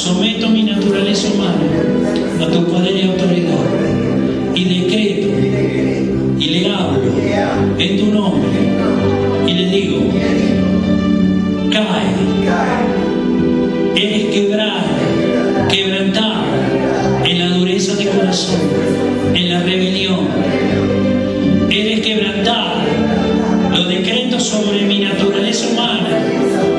someto mi naturaleza humana a tu poder y autoridad, y decreto y le hablo en tu nombre y le digo: cae, eres quebrantado en la dureza de corazón, en la rebelión, eres quebrantado. Lo decreto sobre mi naturaleza humana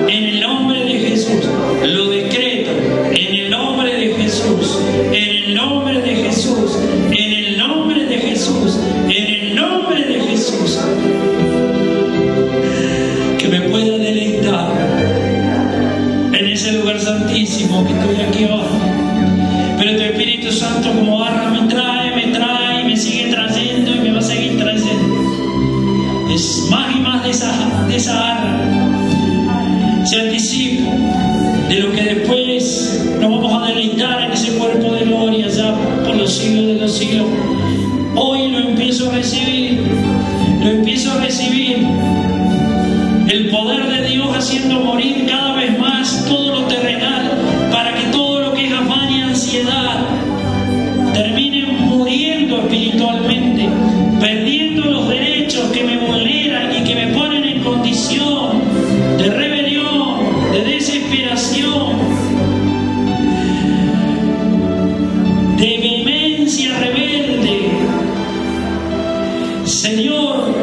en el nombre de Jesús. Lo decreto en el nombre de Jesús, en el nombre de Jesús, en el nombre de Jesús, en el nombre de Jesús. Que me pueda deleitar en ese lugar santísimo que estoy aquí abajo. Pero tu Espíritu Santo como barra me trae, y me sigue trayendo y me va a seguir trayendo. Es más y más de esa barra. Se anticipo de lo que después nos vamos a deleitar en ese cuerpo de gloria ya por los siglos de los siglos. Hoy lo empiezo a recibir, el poder de Dios haciendo morir cada vez más todo lo terrenal, para que todo lo que es afán y ansiedad termine muriendo espiritualmente, perdiendo los derechos que me vulneran y que me ponen en condición de rebelión, de desesperación, de vehemencia rebelde. Señor,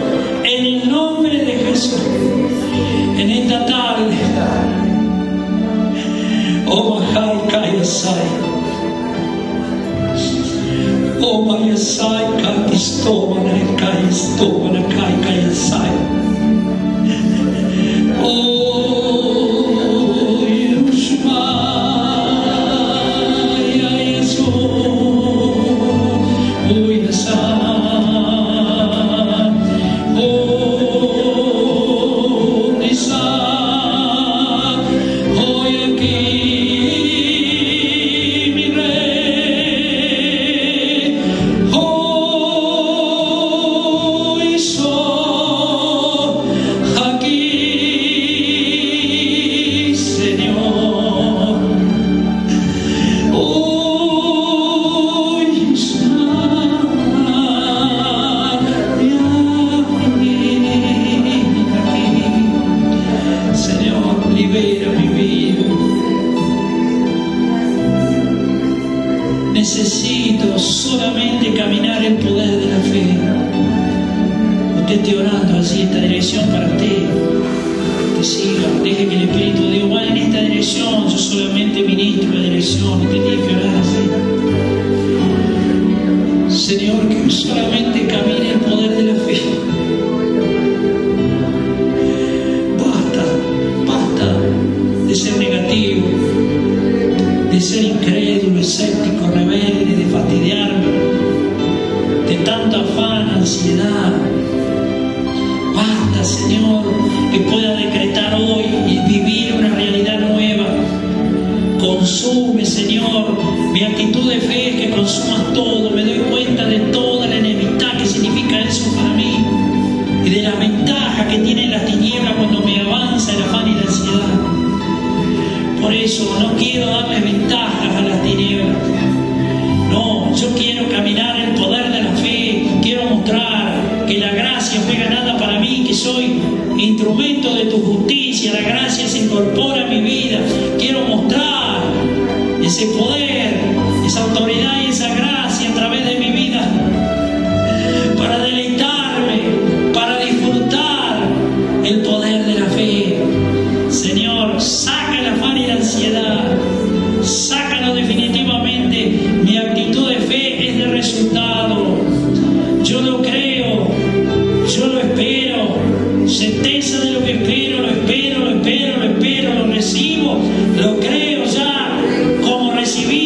en el nombre de Jesús, en esta tarde, oh Mahai Kayasai, oh Mayasai Kakistobana Kayistobana Kayasai, oh Yushma Yesu, oh Yasai. Necesito solamente caminar el poder de la fe. Usted esté orando así, esta dirección para usted. Te siga, deje que el Espíritu de Dios vaya en esta dirección. Yo solamente ministro la dirección. Usted tiene que orar así. Señor, que solamente camine el poder de la fe. Basta de ser negativo, de ser incrédulo, escéptico, rebelde, de fastidiarme, de tanto afán, ansiedad. Basta, Señor, que pueda decretar hoy y vivir una realidad nueva. Consume, Señor, mi actitud de fe es que consumas todo. Me doy cuenta de toda la enemistad que significa eso para mí y de la ventaja que tiene las tinieblas cuando me avanza el afán y la ansiedad. Por eso no quiero darle ventajas a las tinieblas. No, yo quiero caminar el poder de la fe. Quiero mostrar que la gracia fue ganada para mí, que soy instrumento de tu justicia. La gracia se incorpora a mi vida. Quiero mostrar ese poder, esa autoridad y esa gracia a través de mi vida, para deleitarme, para disfrutar el poder de la fe. Señor, saca el afán y la ansiedad, sácalo definitivamente. Mi actitud de fe es de resultado. Yo lo creo, yo lo espero, certeza de lo que espero, lo espero, lo recibo, lo creo ya como recibí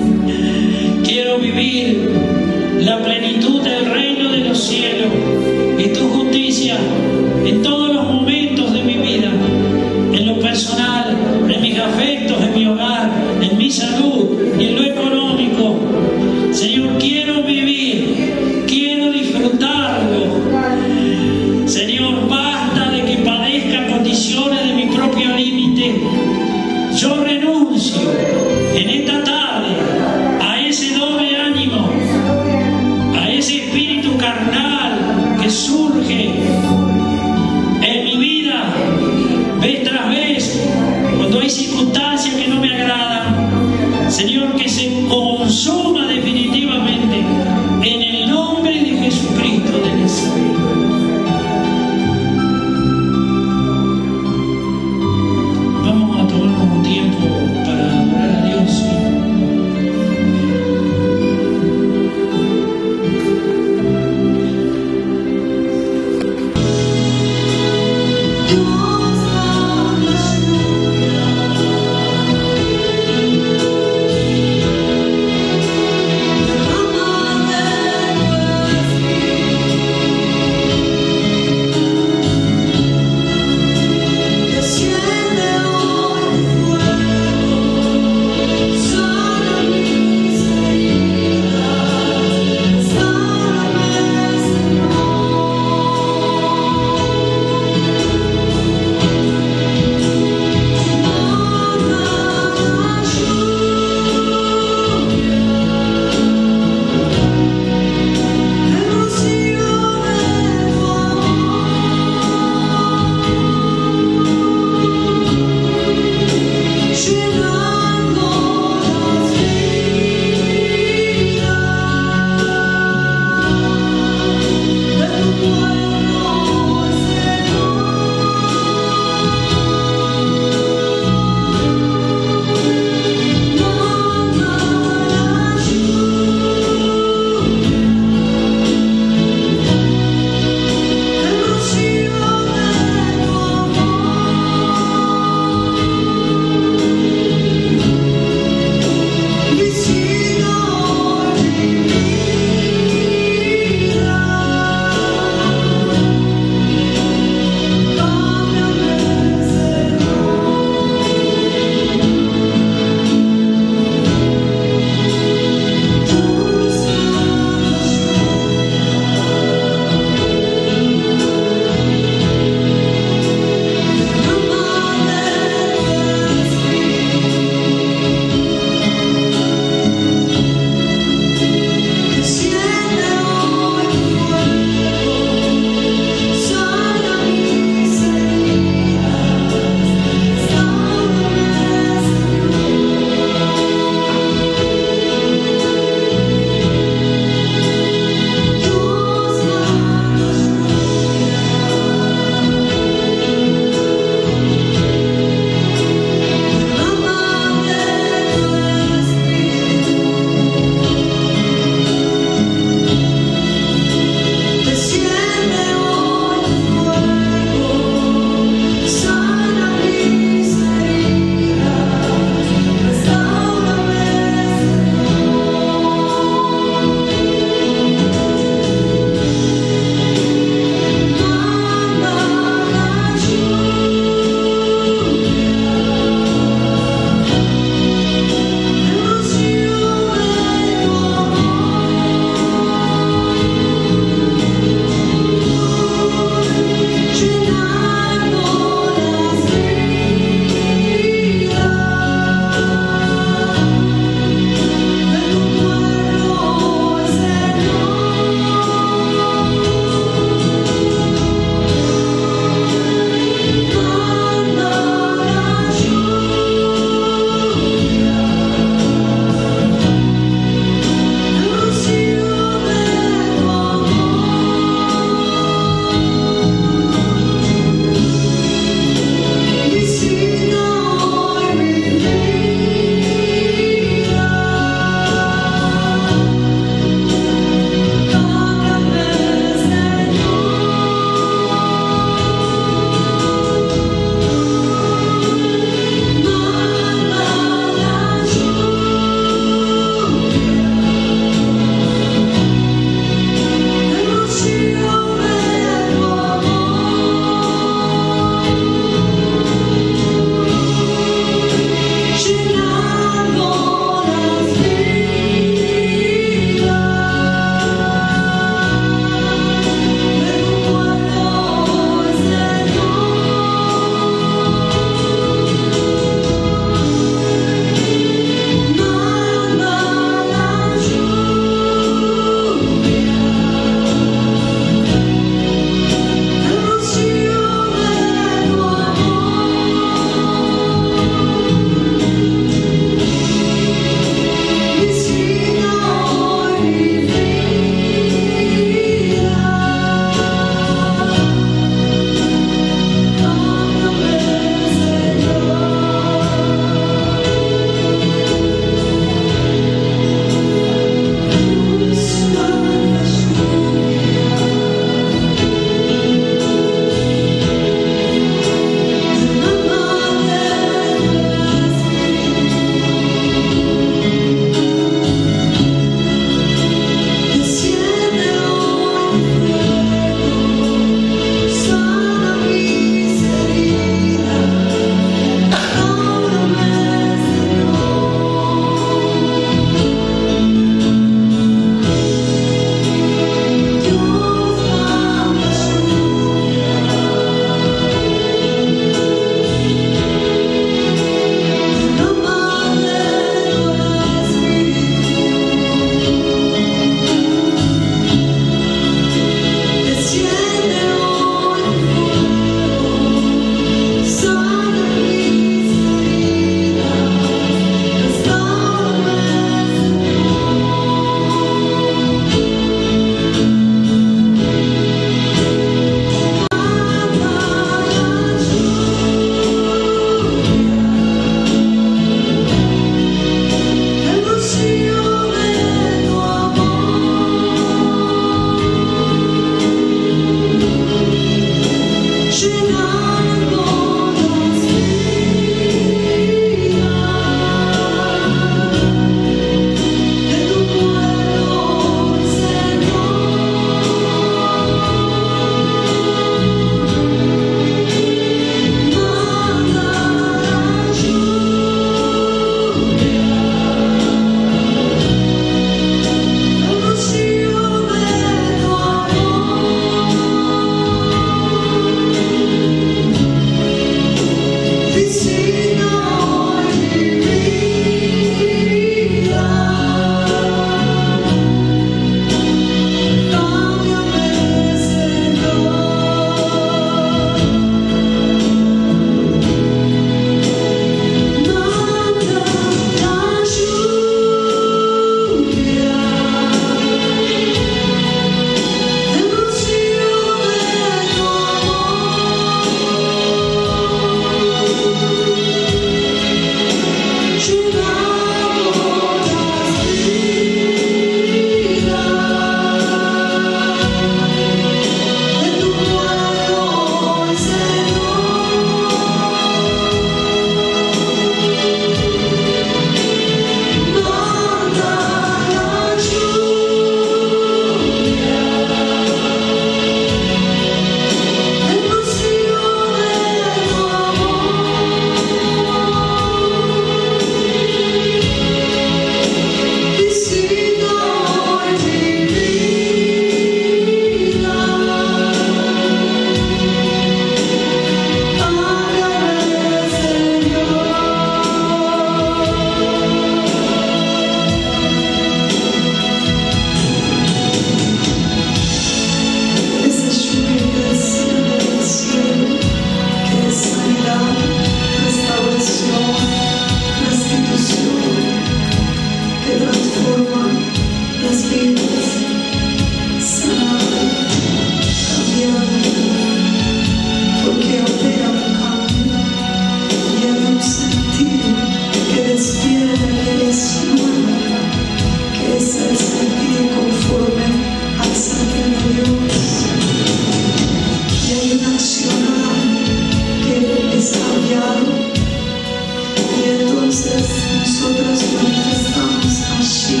entonces nosotros manifestamos allí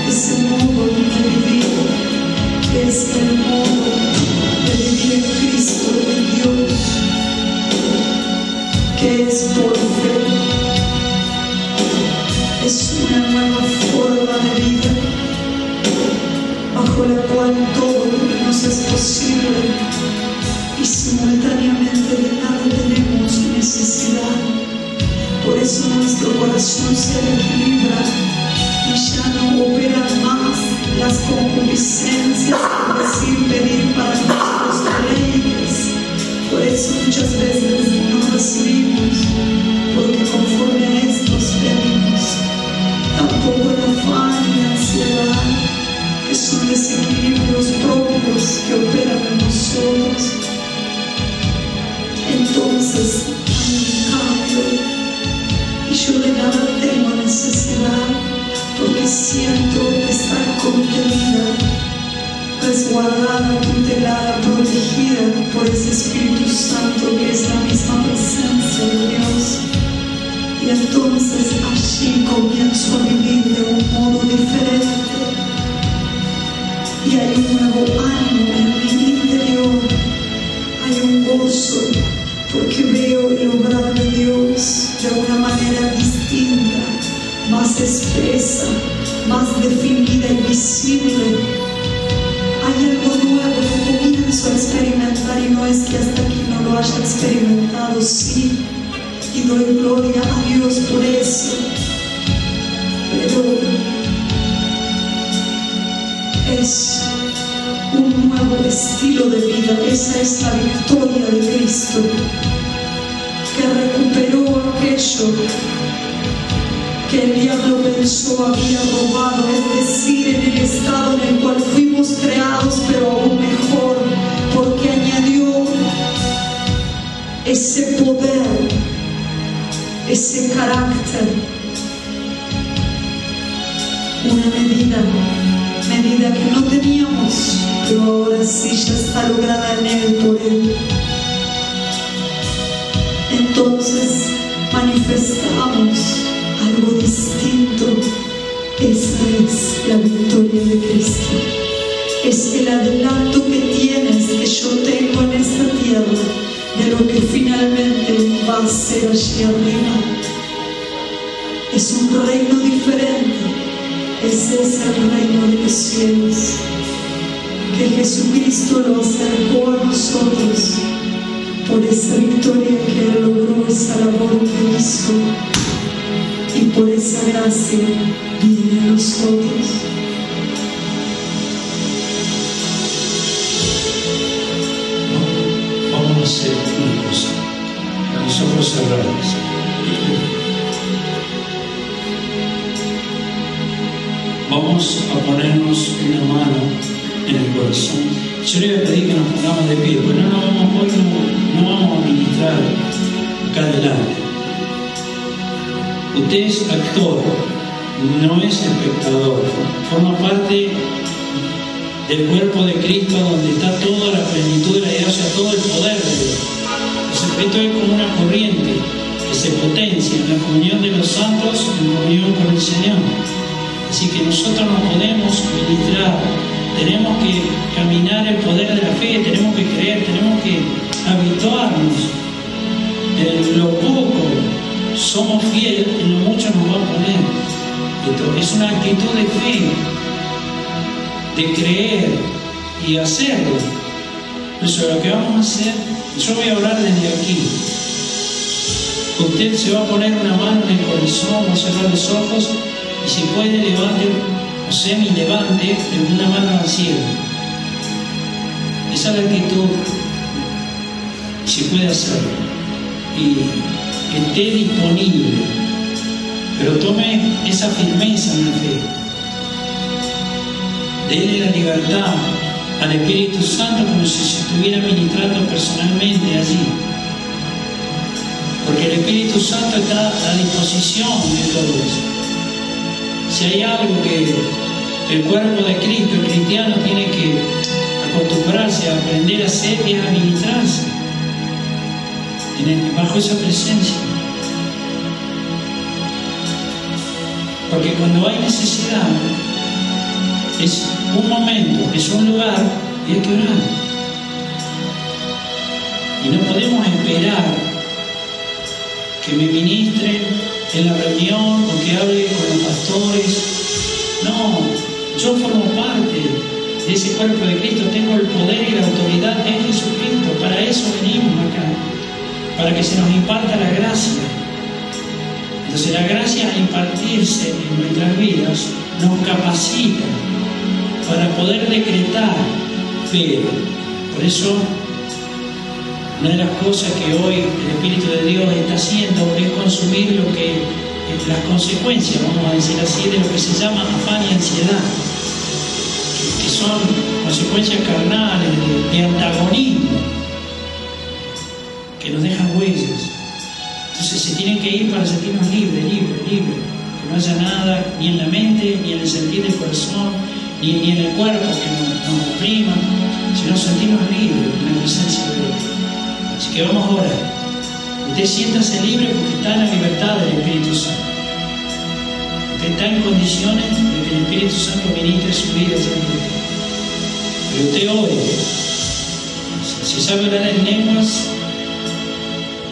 ese modo de vivir, que es el modo de vivir en Cristo de Dios, que es por fe. Es una nueva forma de vida bajo la cual todo nos es posible y simultáneamente de nada tenemos necesidad. Por eso nuestro corazón se equilibra y ya no operan más las concupiscencias, es decir, pedir para nuestros deleites. Por eso muchas veces no recibimos, porque conforme a estos pedimos. Tampoco el afán y la ansiedad, que son desequilibrios propios que operan en nosotros. Entonces hay un cambio y yo de nada tengo necesidad, porque siento estar contenida, resguardada, tutelada, protegida por ese Espíritu Santo que es la misma presencia de Dios. Y entonces allí comienzo a vivir de un modo diferente y hay un nuevo ánimo en mi interior, hay un gozo porque veo el obrar de Dios de una manera distinta, más espesa, más definida y visible. Hay algo nuevo que comienzo a experimentar y no es que hasta aquí no lo haya experimentado, sí, y doy gloria a Dios por eso, pero es un nuevo estilo de vida. Esa es la victoria de Cristo, que recuperó aquello que el diablo pensó había robado, es decir, en el estado en el cual fuimos creados, pero aún mejor, porque añadió ese poder, ese carácter, una medida que no teníamos, pero ahora sí ya está lograda en Él, por Él. Entonces manifestamos algo distinto. Esa es la victoria de Cristo. Es el adelanto que tienes, que yo tengo en esta tierra, de lo que finalmente va a ser allí arriba. Es un reino diferente. Ese es el reino de los cielos, que Jesucristo lo acercó a nosotros por esa victoria que Él logró, esa labor que hizo, y por esa gracia viene a nosotros. Vamos a hacer una cosa, a nosotros cerrados. Vamos a ponernos una mano en el corazón. Yo le voy a pedir que nos pongamos de pie, porque hoy no vamos a ministrar acá adelante. Usted es actor, no es espectador, forma parte del cuerpo de Cristo, donde está toda la plenitud de la idea, o sea, todo el poder de Dios. Esto es como una corriente que se potencia en la comunión de los santos, en comunión con el Señor. Así que nosotros no podemos ministrar, tenemos que caminar el poder de la fe, tenemos que creer, tenemos que habituarnos. En lo poco somos fieles, en lo mucho nos va a poner. Entonces, es una actitud de fe, de creer y hacerlo. Eso es lo que vamos a hacer. Yo voy a hablar desde aquí. Usted se va a poner una mano en el corazón, va a cerrar los ojos. Y si puede, levante o semi-levante una mano al cielo. Esa es la actitud, si puede hacerlo. Y esté disponible, pero tome esa firmeza en la fe. Dele la libertad al Espíritu Santo como si se estuviera ministrando personalmente allí. Porque el Espíritu Santo está a disposición de todos. Si hay algo que el cuerpo de Cristo, el cristiano, tiene que acostumbrarse a aprender a hacer, es a ministrarse. bajo esa presencia. Porque cuando hay necesidad, es un momento, es un lugar y hay que orar. Y no podemos esperar que me ministren en la reunión o que hable con los pastores. No, yo formo parte de ese cuerpo de Cristo, tengo el poder y la autoridad en Jesucristo. Para eso venimos acá, para que se nos imparta la gracia. Entonces la gracia a impartirse en nuestras vidas nos capacita para poder decretar fe. Por eso, una de las cosas que hoy el Espíritu de Dios está haciendo es consumir lo que las consecuencias, vamos a decir así, de lo que se llama afán y ansiedad, que son consecuencias carnales de antagonismo, que nos dejan huellas. Entonces se tienen que ir para sentirnos libres, que no haya nada ni en la mente, ni en el sentir del corazón, ni en el cuerpo que nos oprima, sino sentirnos libres en la presencia de Dios. Así que vamos a orar. Usted siéntase libre porque está en la libertad del Espíritu Santo. Usted está en condiciones de que el Espíritu Santo ministre su vida. Pero usted ore. Si sabe orar en lenguas,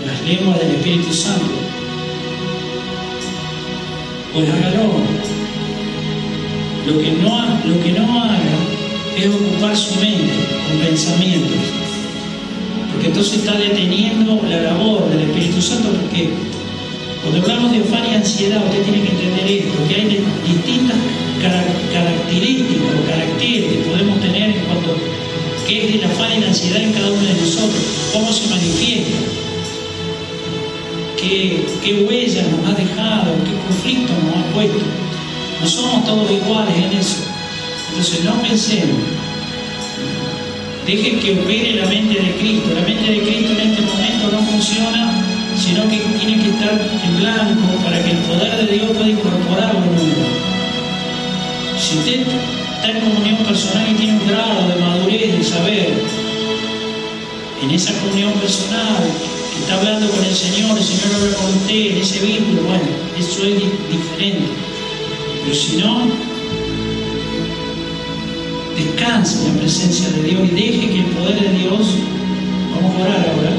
las lenguas del Espíritu Santo, pues hágalo. Lo que no haga es ocupar su mente con pensamientos, porque entonces está deteniendo la labor del Espíritu Santo. Porque cuando hablamos de afán y ansiedad, usted tiene que entender esto, que hay distintas características o caracteres que podemos tener en cuanto a qué es el afán y la ansiedad en cada uno de nosotros, cómo se manifiesta, qué huella nos ha dejado, qué conflicto nos ha puesto. No somos todos iguales en eso. Entonces no pensemos. Dejen que opere la mente de Cristo. La mente de Cristo en este momento no funciona, sino que tiene que estar en blanco para que el poder de Dios pueda incorporarlo en uno. Si usted está en comunión personal y tiene un grado de madurez, de saber, en esa comunión personal, que está hablando con el Señor habla con usted, en ese vínculo, bueno, eso es diferente. Pero si no, descanse en la presencia de Dios y deje que el poder de Dios, vamos a orar ahora,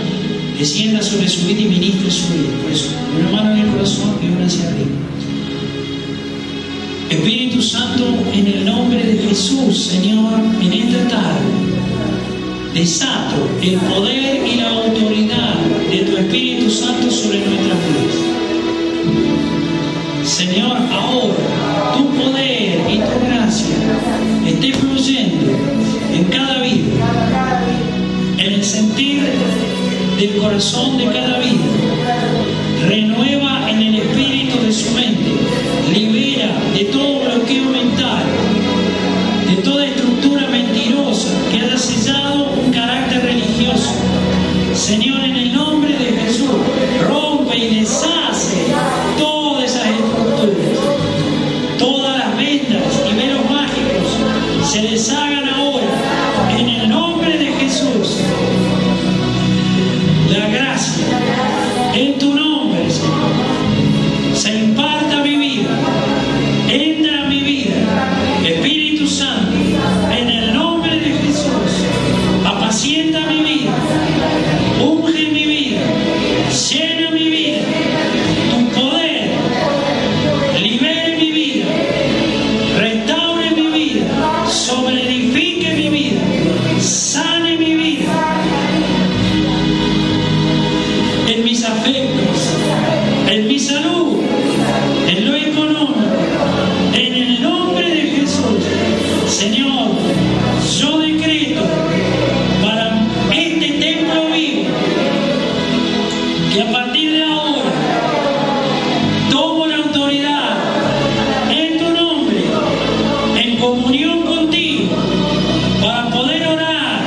descienda sobre su vida y ministre su vida. Por eso, una mano en el corazón y una hacia arriba. Espíritu Santo, en el nombre de Jesús, Señor, en esta tarde, desato el poder y la autoridad de tu Espíritu Santo sobre nuestras vidas. Señor, ahora tu poder y tu gracia esté fluyendo en cada vida, en el sentir del corazón de cada vida. Renueva en el espíritu de su mente, libera de todo bloqueo mental, de toda estructura mentirosa que haya sellado un carácter religioso. Señor, en el nombre de Jesús, rompe y deshace todas esas estructuras. Todas las vendas y velos mágicos se deshagan ahora, en el nombre de Jesús. La gracia, en tu nombre, Señor, se imparta a mi vida, entra a mi vida. Espíritu Santo, en el nombre de Jesús, apacienta mi vida, unge mi vida, llena mi vida, tu poder, libere mi vida, restaure mi vida, sobreedifique mi vida, sane mi vida, en mis afectos, en mi salud, en lo económico, en el nombre de Jesús. Señor, yo decreto para este templo vivo que a partir de ahora tomo la autoridad en tu nombre, en comunión contigo, para poder orar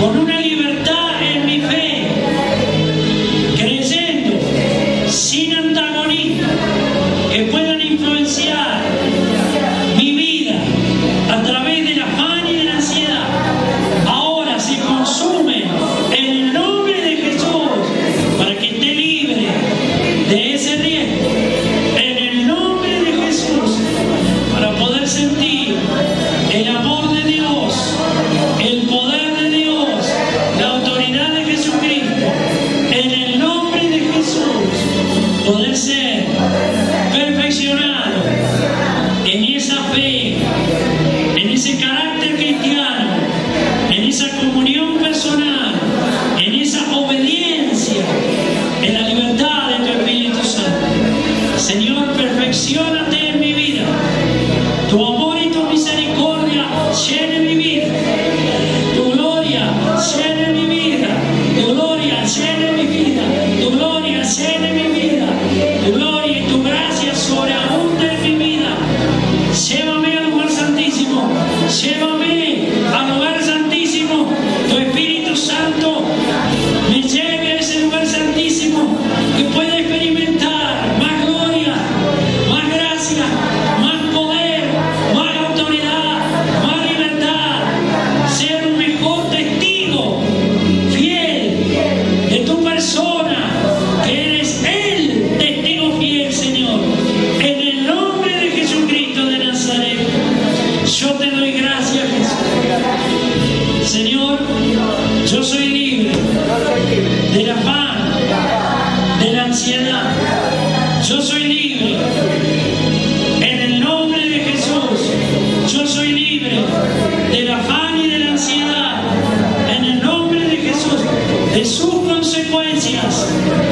con una libertad en mi fe, creyendo sin antagonismo que puedan influenciar mi vida a través del afán y de la ansiedad. Ahora se consume en el nombre de Jesús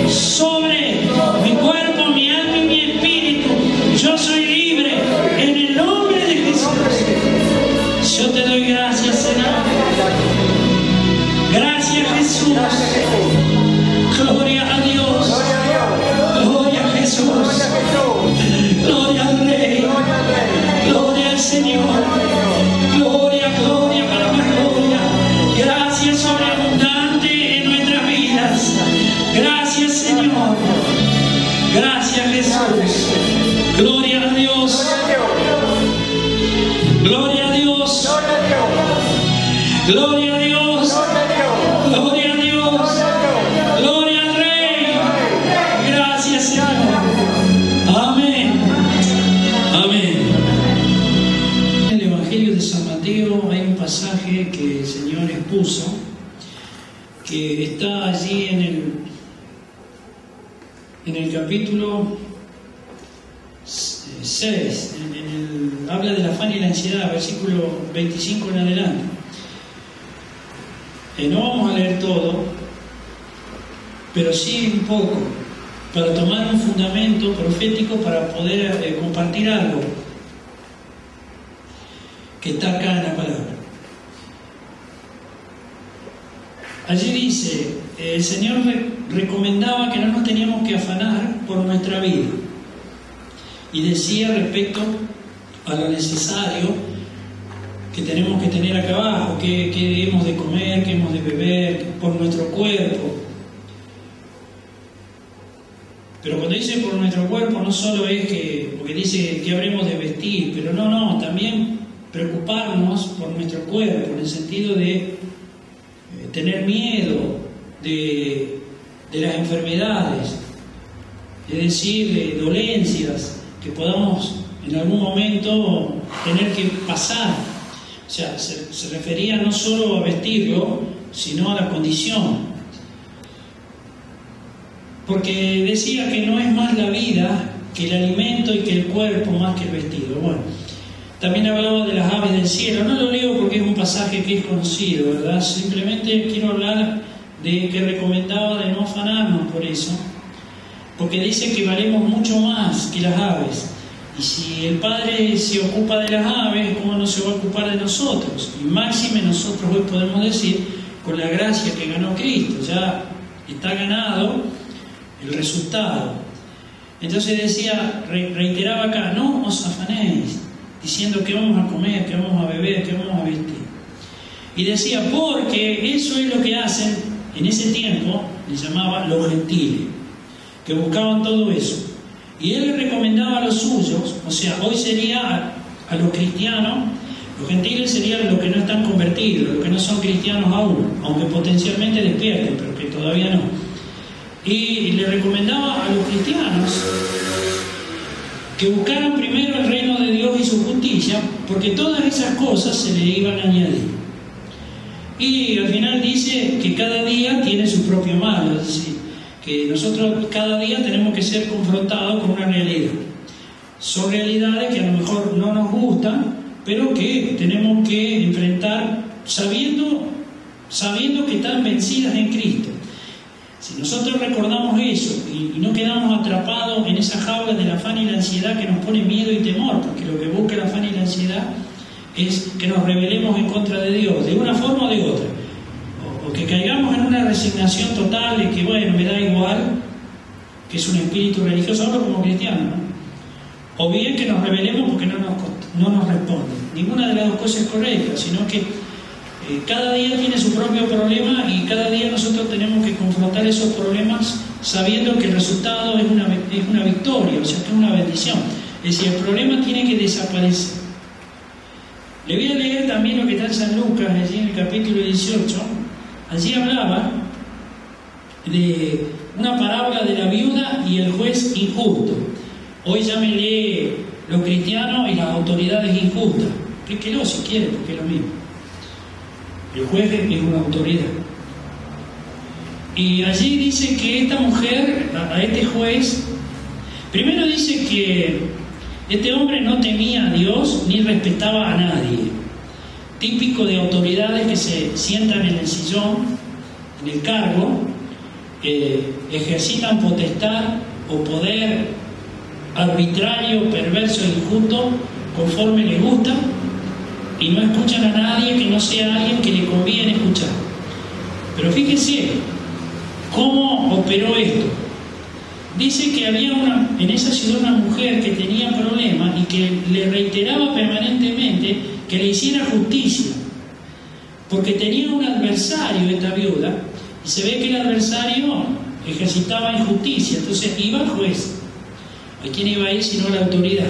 sobre mi cuerpo, mi alma y mi espíritu. Yo soy libre en el nombre de Jesús. Yo te doy gracias, Señor. Gracias, Jesús. Gloria a Dios. Gloria a Jesús. Gloria al Rey. Gloria al Señor. Gloria, gloria, para más gloria. Gracias sobreabundante en nuestras vidas. Gracias, Señor. Gracias, Jesús. Gloria a Dios. Gloria a Dios. Gloria a Dios. Gloria a Dios. Gloria al Rey. Gracias, Señor. Amén. Amén. En el Evangelio de San Mateo hay un pasaje que el Señor expuso, que está allí en el capítulo 6, habla del afán y la ansiedad, versículo 25 en adelante. No vamos a leer todo, pero sí un poco, para tomar un fundamento profético para poder compartir algo que está acá en la palabra. Allí dice, el Señor recomendaba que no nos teníamos que afanar por nuestra vida, y decía respecto a lo necesario que tenemos que tener acá abajo, que hemos de comer, que hemos de beber, por nuestro cuerpo. Pero cuando dice por nuestro cuerpo, no solo es porque dice que habremos de vestir, pero no, también preocuparnos por nuestro cuerpo, en el sentido de tener miedo de las enfermedades, es decir, de dolencias que podamos en algún momento tener que pasar. O sea, se refería no solo a vestirlo, sino a la condición. Porque decía que no es más la vida que el alimento y que el cuerpo más que el vestido. Bueno, también hablaba de las aves del cielo. No lo leo porque es un pasaje que es conocido, ¿verdad? Simplemente quiero hablar de que recomendaba de no afanarnos por eso. Porque dice que valemos mucho más que las aves. Y si el Padre se ocupa de las aves, ¿cómo no se va a ocupar de nosotros? Y máxime nosotros hoy podemos decir, con la gracia que ganó Cristo, ya está ganado el resultado. Entonces decía, reiteraba acá, no os afanéis, diciendo que vamos a comer, que vamos a beber, que vamos a vestir. Y decía, porque eso es lo que hacen, en ese tiempo, le llamaba los gentiles, que buscaban todo eso. Y él le recomendaba a los suyos, o sea, hoy sería a los cristianos, los gentiles serían los que no están convertidos, los que no son cristianos aún, aunque potencialmente despierten, pero que todavía no. Y le recomendaba a los cristianos que buscaran primero el reino de Dios y su justicia, porque todas esas cosas se le iban a añadir. Y al final dice que cada día tiene su propio mal, es decir, que nosotros cada día tenemos que ser confrontados con una realidad. Son realidades que a lo mejor no nos gustan, pero que tenemos que enfrentar sabiendo que están vencidas en Cristo. Si nosotros recordamos eso y no quedamos atrapados en esa jaula del afán y la ansiedad que nos pone miedo y temor, porque lo que busca el afán y la ansiedad es que nos rebelemos en contra de Dios, de una forma o de otra. O que caigamos en una resignación total de que, bueno, me da igual, que es un espíritu religioso, hablo como cristiano, ¿no? O bien que nos rebelemos porque no nos responden. Ninguna de las dos cosas es correcta, sino que cada día tiene su propio problema y cada día nosotros tenemos que confrontar esos problemas sabiendo que el resultado es una victoria, o sea, que es una bendición. Es decir, el problema tiene que desaparecer. Le voy a leer también lo que está en San Lucas, allí en el capítulo 18. Allí hablaba de una parábola de la viuda y el juez injusto. Hoy ya me lee los cristianos y las autoridades injustas. Explíquelo si quiere, porque es lo mismo. El juez es una autoridad. Y allí dice que esta mujer, a este juez, primero dice que este hombre no temía a Dios ni respetaba a nadie. Típico de autoridades que se sientan en el sillón, en el cargo, ejercitan potestad o poder arbitrario, perverso e injusto conforme les gusta, y no escuchan a nadie que no sea alguien que le conviene escuchar. Pero fíjese cómo operó esto. Dice que había en esa ciudad una mujer que tenía problemas y que le reiteraba permanentemente que le hiciera justicia, porque tenía un adversario, esta viuda, y se ve que el adversario ejercitaba injusticia. Entonces iba al juez. ¿A quién iba a ir sino a la autoridad?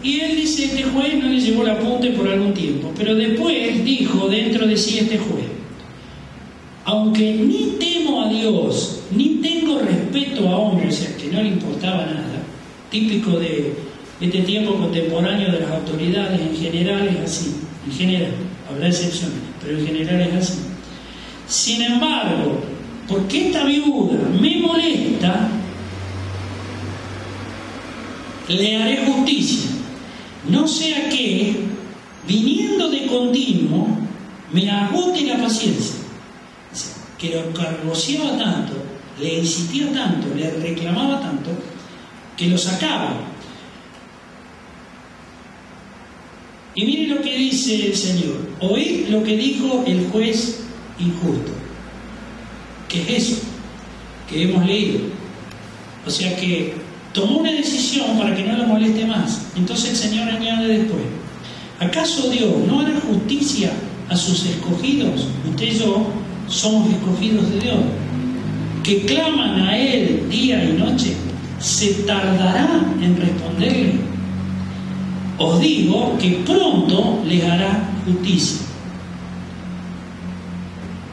Y él dice, este juez no le llevó el apunte por algún tiempo, pero después dijo dentro de sí este juez: aunque ni temo a Dios, ni tengo respeto a hombres, o sea, que no le importaba nada, típico de este tiempo contemporáneo de las autoridades, en general es así, en general, habrá excepciones, pero en general es así. Sin embargo, porque esta viuda me molesta, le haré justicia, no sea que, viniendo de continuo, me agote la paciencia. Que lo cargoseaba tanto, le insistía tanto, le reclamaba tanto, que lo sacaba. Y miren lo que dice el Señor: oíd lo que dijo el juez injusto. ¿Qué es eso que hemos leído? O sea que tomó una decisión para que no lo moleste más. Entonces el Señor añade después: ¿acaso Dios no hará justicia a sus escogidos? Usted y yo somos escogidos de Dios, que claman a Él día y noche. ¿Se tardará en responderle? Os digo que pronto les hará justicia.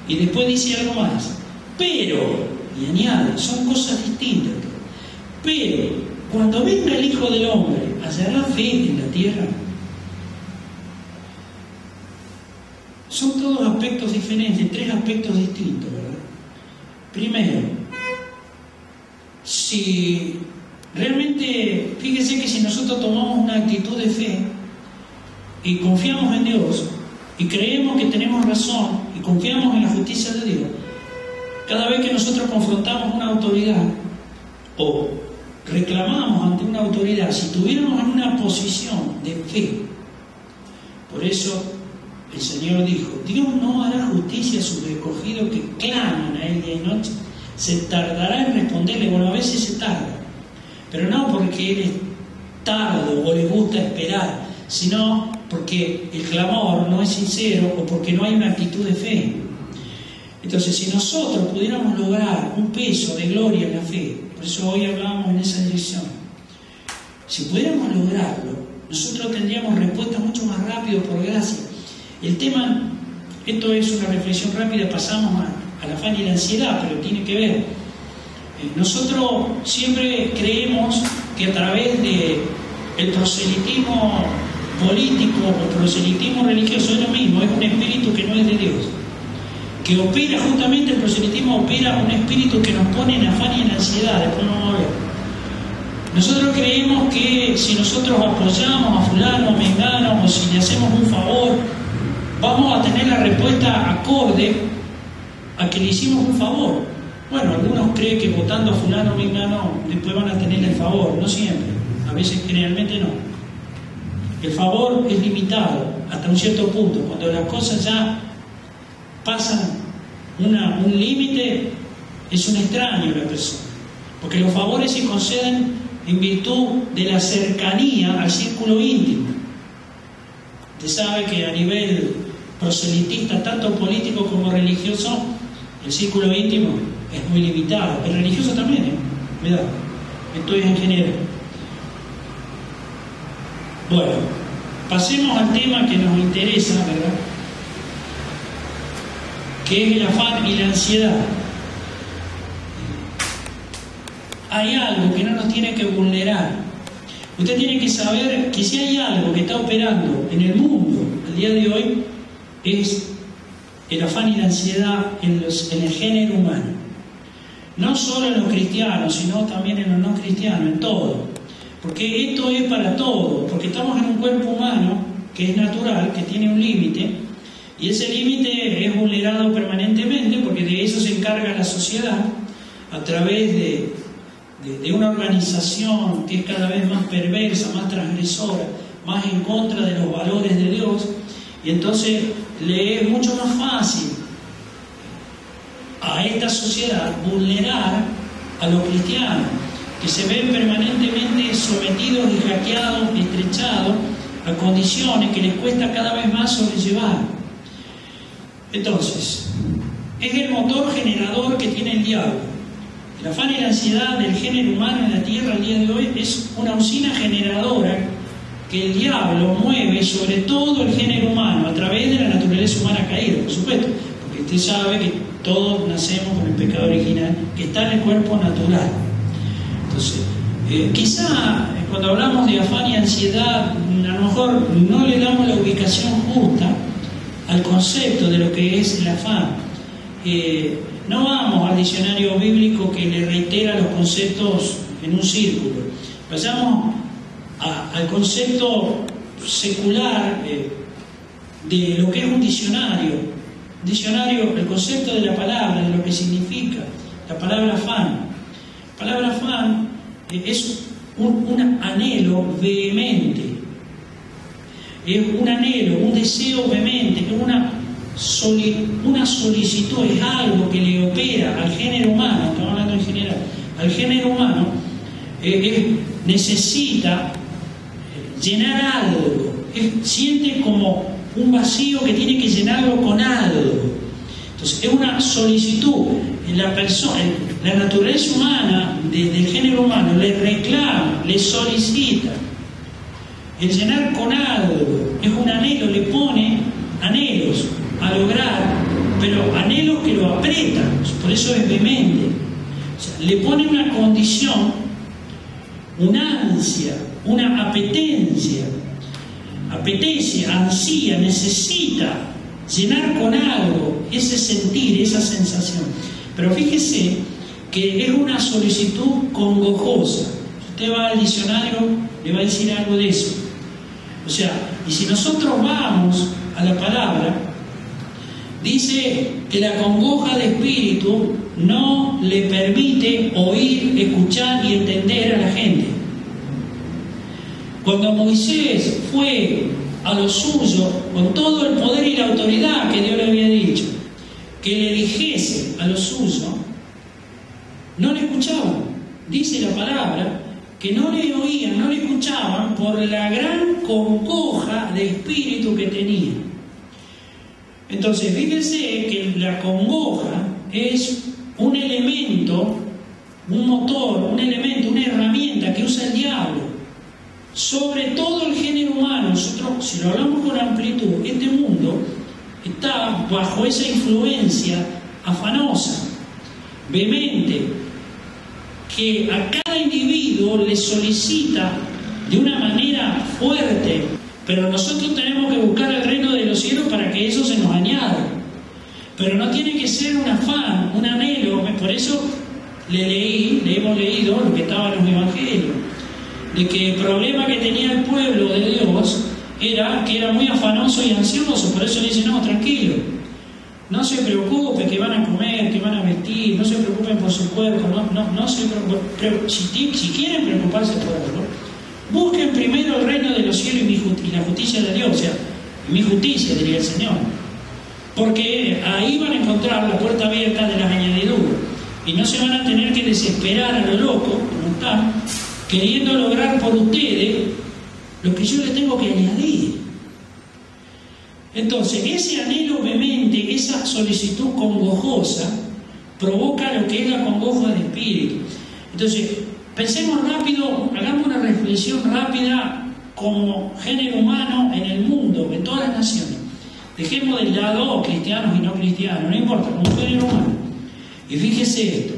Y después dice algo más: pero, y añade, son cosas distintas, pero cuando venga el Hijo del Hombre, ¿hallará fe en la tierra? Son todos aspectos diferentes, tres aspectos distintos, ¿verdad? Primero, si realmente, fíjese que si nosotros tomamos una actitud de fe y confiamos en Dios y creemos que tenemos razón y confiamos en la justicia de Dios, cada vez que nosotros confrontamos una autoridad o reclamamos ante una autoridad, si tuviéramos en una posición de fe, por eso el Señor dijo: Dios no hará justicia a sus escogidos que claman a Él día y noche. Se tardará en responderle. Bueno, a veces se tarda, pero no porque Él es tardo o le gusta esperar, sino porque el clamor no es sincero o porque no hay una actitud de fe. Entonces, si nosotros pudiéramos lograr un peso de gloria en la fe, por eso hoy hablamos en esa dirección, si pudiéramos lograrlo, nosotros tendríamos respuesta mucho más rápido por gracia. El tema, esto es una reflexión rápida, pasamos al afán y la ansiedad, pero tiene que ver. Nosotros siempre creemos que a través del proselitismo político o proselitismo religioso es lo mismo, es un espíritu que no es de Dios, que opera justamente, el proselitismo opera un espíritu que nos pone en afán y en ansiedad. Después vamos a ver. Nosotros creemos que si nosotros apoyamos a fulano, a mengano, o si le hacemos un favor, vamos a tener la respuesta acorde a que le hicimos un favor. Bueno, algunos creen que votando a fulano o mengano después van a tener el favor, no siempre, a veces generalmente no. El favor es limitado hasta un cierto punto. Cuando las cosas ya pasan un límite, es un extraño la persona, porque los favores se conceden en virtud de la cercanía al círculo íntimo. Usted sabe que a nivel proselitista, tanto político como religioso, el círculo íntimo es muy limitado. El religioso también, cuidado, esto es en general. Bueno, pasemos al tema que nos interesa, ¿verdad? Que es el afán y la ansiedad. Hay algo que no nos tiene que vulnerar. Usted tiene que saber que si hay algo que está operando en el mundo el día de hoy, es el afán y la ansiedad en el género humano. No solo en los cristianos, sino también en los no cristianos, en todo. Porque esto es para todo, porque estamos en un cuerpo humano que es natural, que tiene un límite, Y ese límite es vulnerado permanentemente porque de eso se encarga la sociedad a través de una organización que es cada vez más perversa, más transgresora, más en contra de los valores de Dios. Y entonces le es mucho más fácil a esta sociedad vulnerar a los cristianos, que se ven permanentemente sometidos y hackeados, estrechados a condiciones que les cuesta cada vez más sobrellevar. Entonces, es el motor generador que tiene el diablo. El afán y la ansiedad del género humano en la tierra al día de hoy es una usina generadora que el diablo mueve sobre todo el género humano a través de la naturaleza humana caída, por supuesto, porque usted sabe que todos nacemos con el pecado original que está en el cuerpo natural. Entonces, quizá cuando hablamos de afán y ansiedad, a lo mejor no le damos la ubicación justa al concepto de lo que es el afán. No vamos al diccionario bíblico que le reitera los conceptos en un círculo. Pasamos al concepto secular de lo que es un diccionario. El concepto de la palabra, de lo que significa la palabra afán. La palabra afán es un anhelo vehemente, es un anhelo, un deseo vehemente, es una solicitud, es algo que le opera al género humano, estamos hablando en general, al género humano, necesita llenar algo, siente como un vacío que tiene que llenarlo con algo. Entonces es una solicitud. La naturaleza humana del género humano le reclama, le solicita el llenar con algo. Es un anhelo, le pone anhelos a lograr, pero anhelos que lo aprietan, por eso es vehemente. O sea, le pone una condición, una ansia, una apetencia, ansía, necesita llenar con algo ese sentir, esa sensación. Pero fíjese que es una solicitud congojosa. Usted va al diccionario, le va a decir algo de eso. O sea, y si nosotros vamos a la palabra, dice que la congoja de espíritu no le permite oír, escuchar y entender a la gente. Cuando Moisés fue a lo suyo, con todo el poder y la autoridad que Dios le había dicho, que le dijese a lo suyo, no le escuchaban. Dice la palabra que no le oían, no le escuchaban por la gran congoja de espíritu que tenía. Entonces, fíjense que la congoja es un elemento, un motor, un elemento, una herramienta que usa el diablo sobre todo el género humano. Nosotros, si lo hablamos con amplitud, este mundo está bajo esa influencia afanosa, vehemente, que a cada individuo le solicita de una manera fuerte, pero nosotros tenemos que buscar el reino de los cielos para que eso se nos añada. Pero no tiene que ser un afán, un anhelo. Por eso le hemos leído lo que estaba en los evangelios, de que el problema que tenía el pueblo de Dios era que era muy afanoso y ansioso. Por eso le dice, no, tranquilo, no se preocupe que van a comer, que van a vestir, no se preocupen por su cuerpo, no se preocupen. Si quieren preocuparse por algo, busquen primero el reino de los cielos y la justicia de Dios, o sea, mi justicia, diría el Señor, porque ahí van a encontrar la puerta abierta de las añadiduras y no se van a tener que desesperar a lo loco, como están, queriendo lograr por ustedes lo que yo les tengo que añadir. Entonces, ese anhelo vehemente, esa solicitud congojosa, provoca lo que es la congoja de espíritu. Entonces, pensemos rápido, hagamos una reflexión rápida como género humano en el mundo, en todas las naciones. Dejemos de lado cristianos y no cristianos, no importa, como género humano. Y fíjese esto.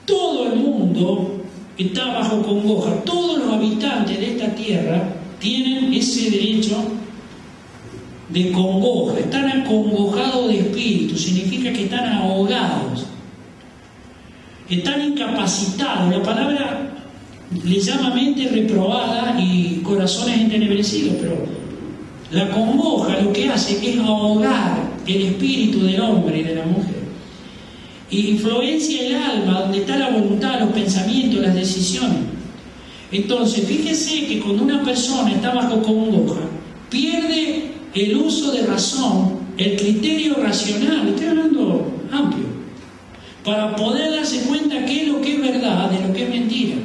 Todo el mundo está bajo congoja. Todos los habitantes de esta tierra tienen ese derecho de congoja. Están acongojados de espíritu. Significa que están ahogados. Están incapacitados. La palabra le llama mente reprobada y corazones entenebrecidos, pero La congoja lo que hace es ahogar el espíritu del hombre y de la mujer. Y influencia el alma, donde está la voluntad, los pensamientos, las decisiones. Entonces, fíjese que cuando una persona está bajo congoja, pierde el uso de razón, el criterio racional, estoy hablando amplio, para poder darse cuenta qué es lo que es verdad de lo que es mentira.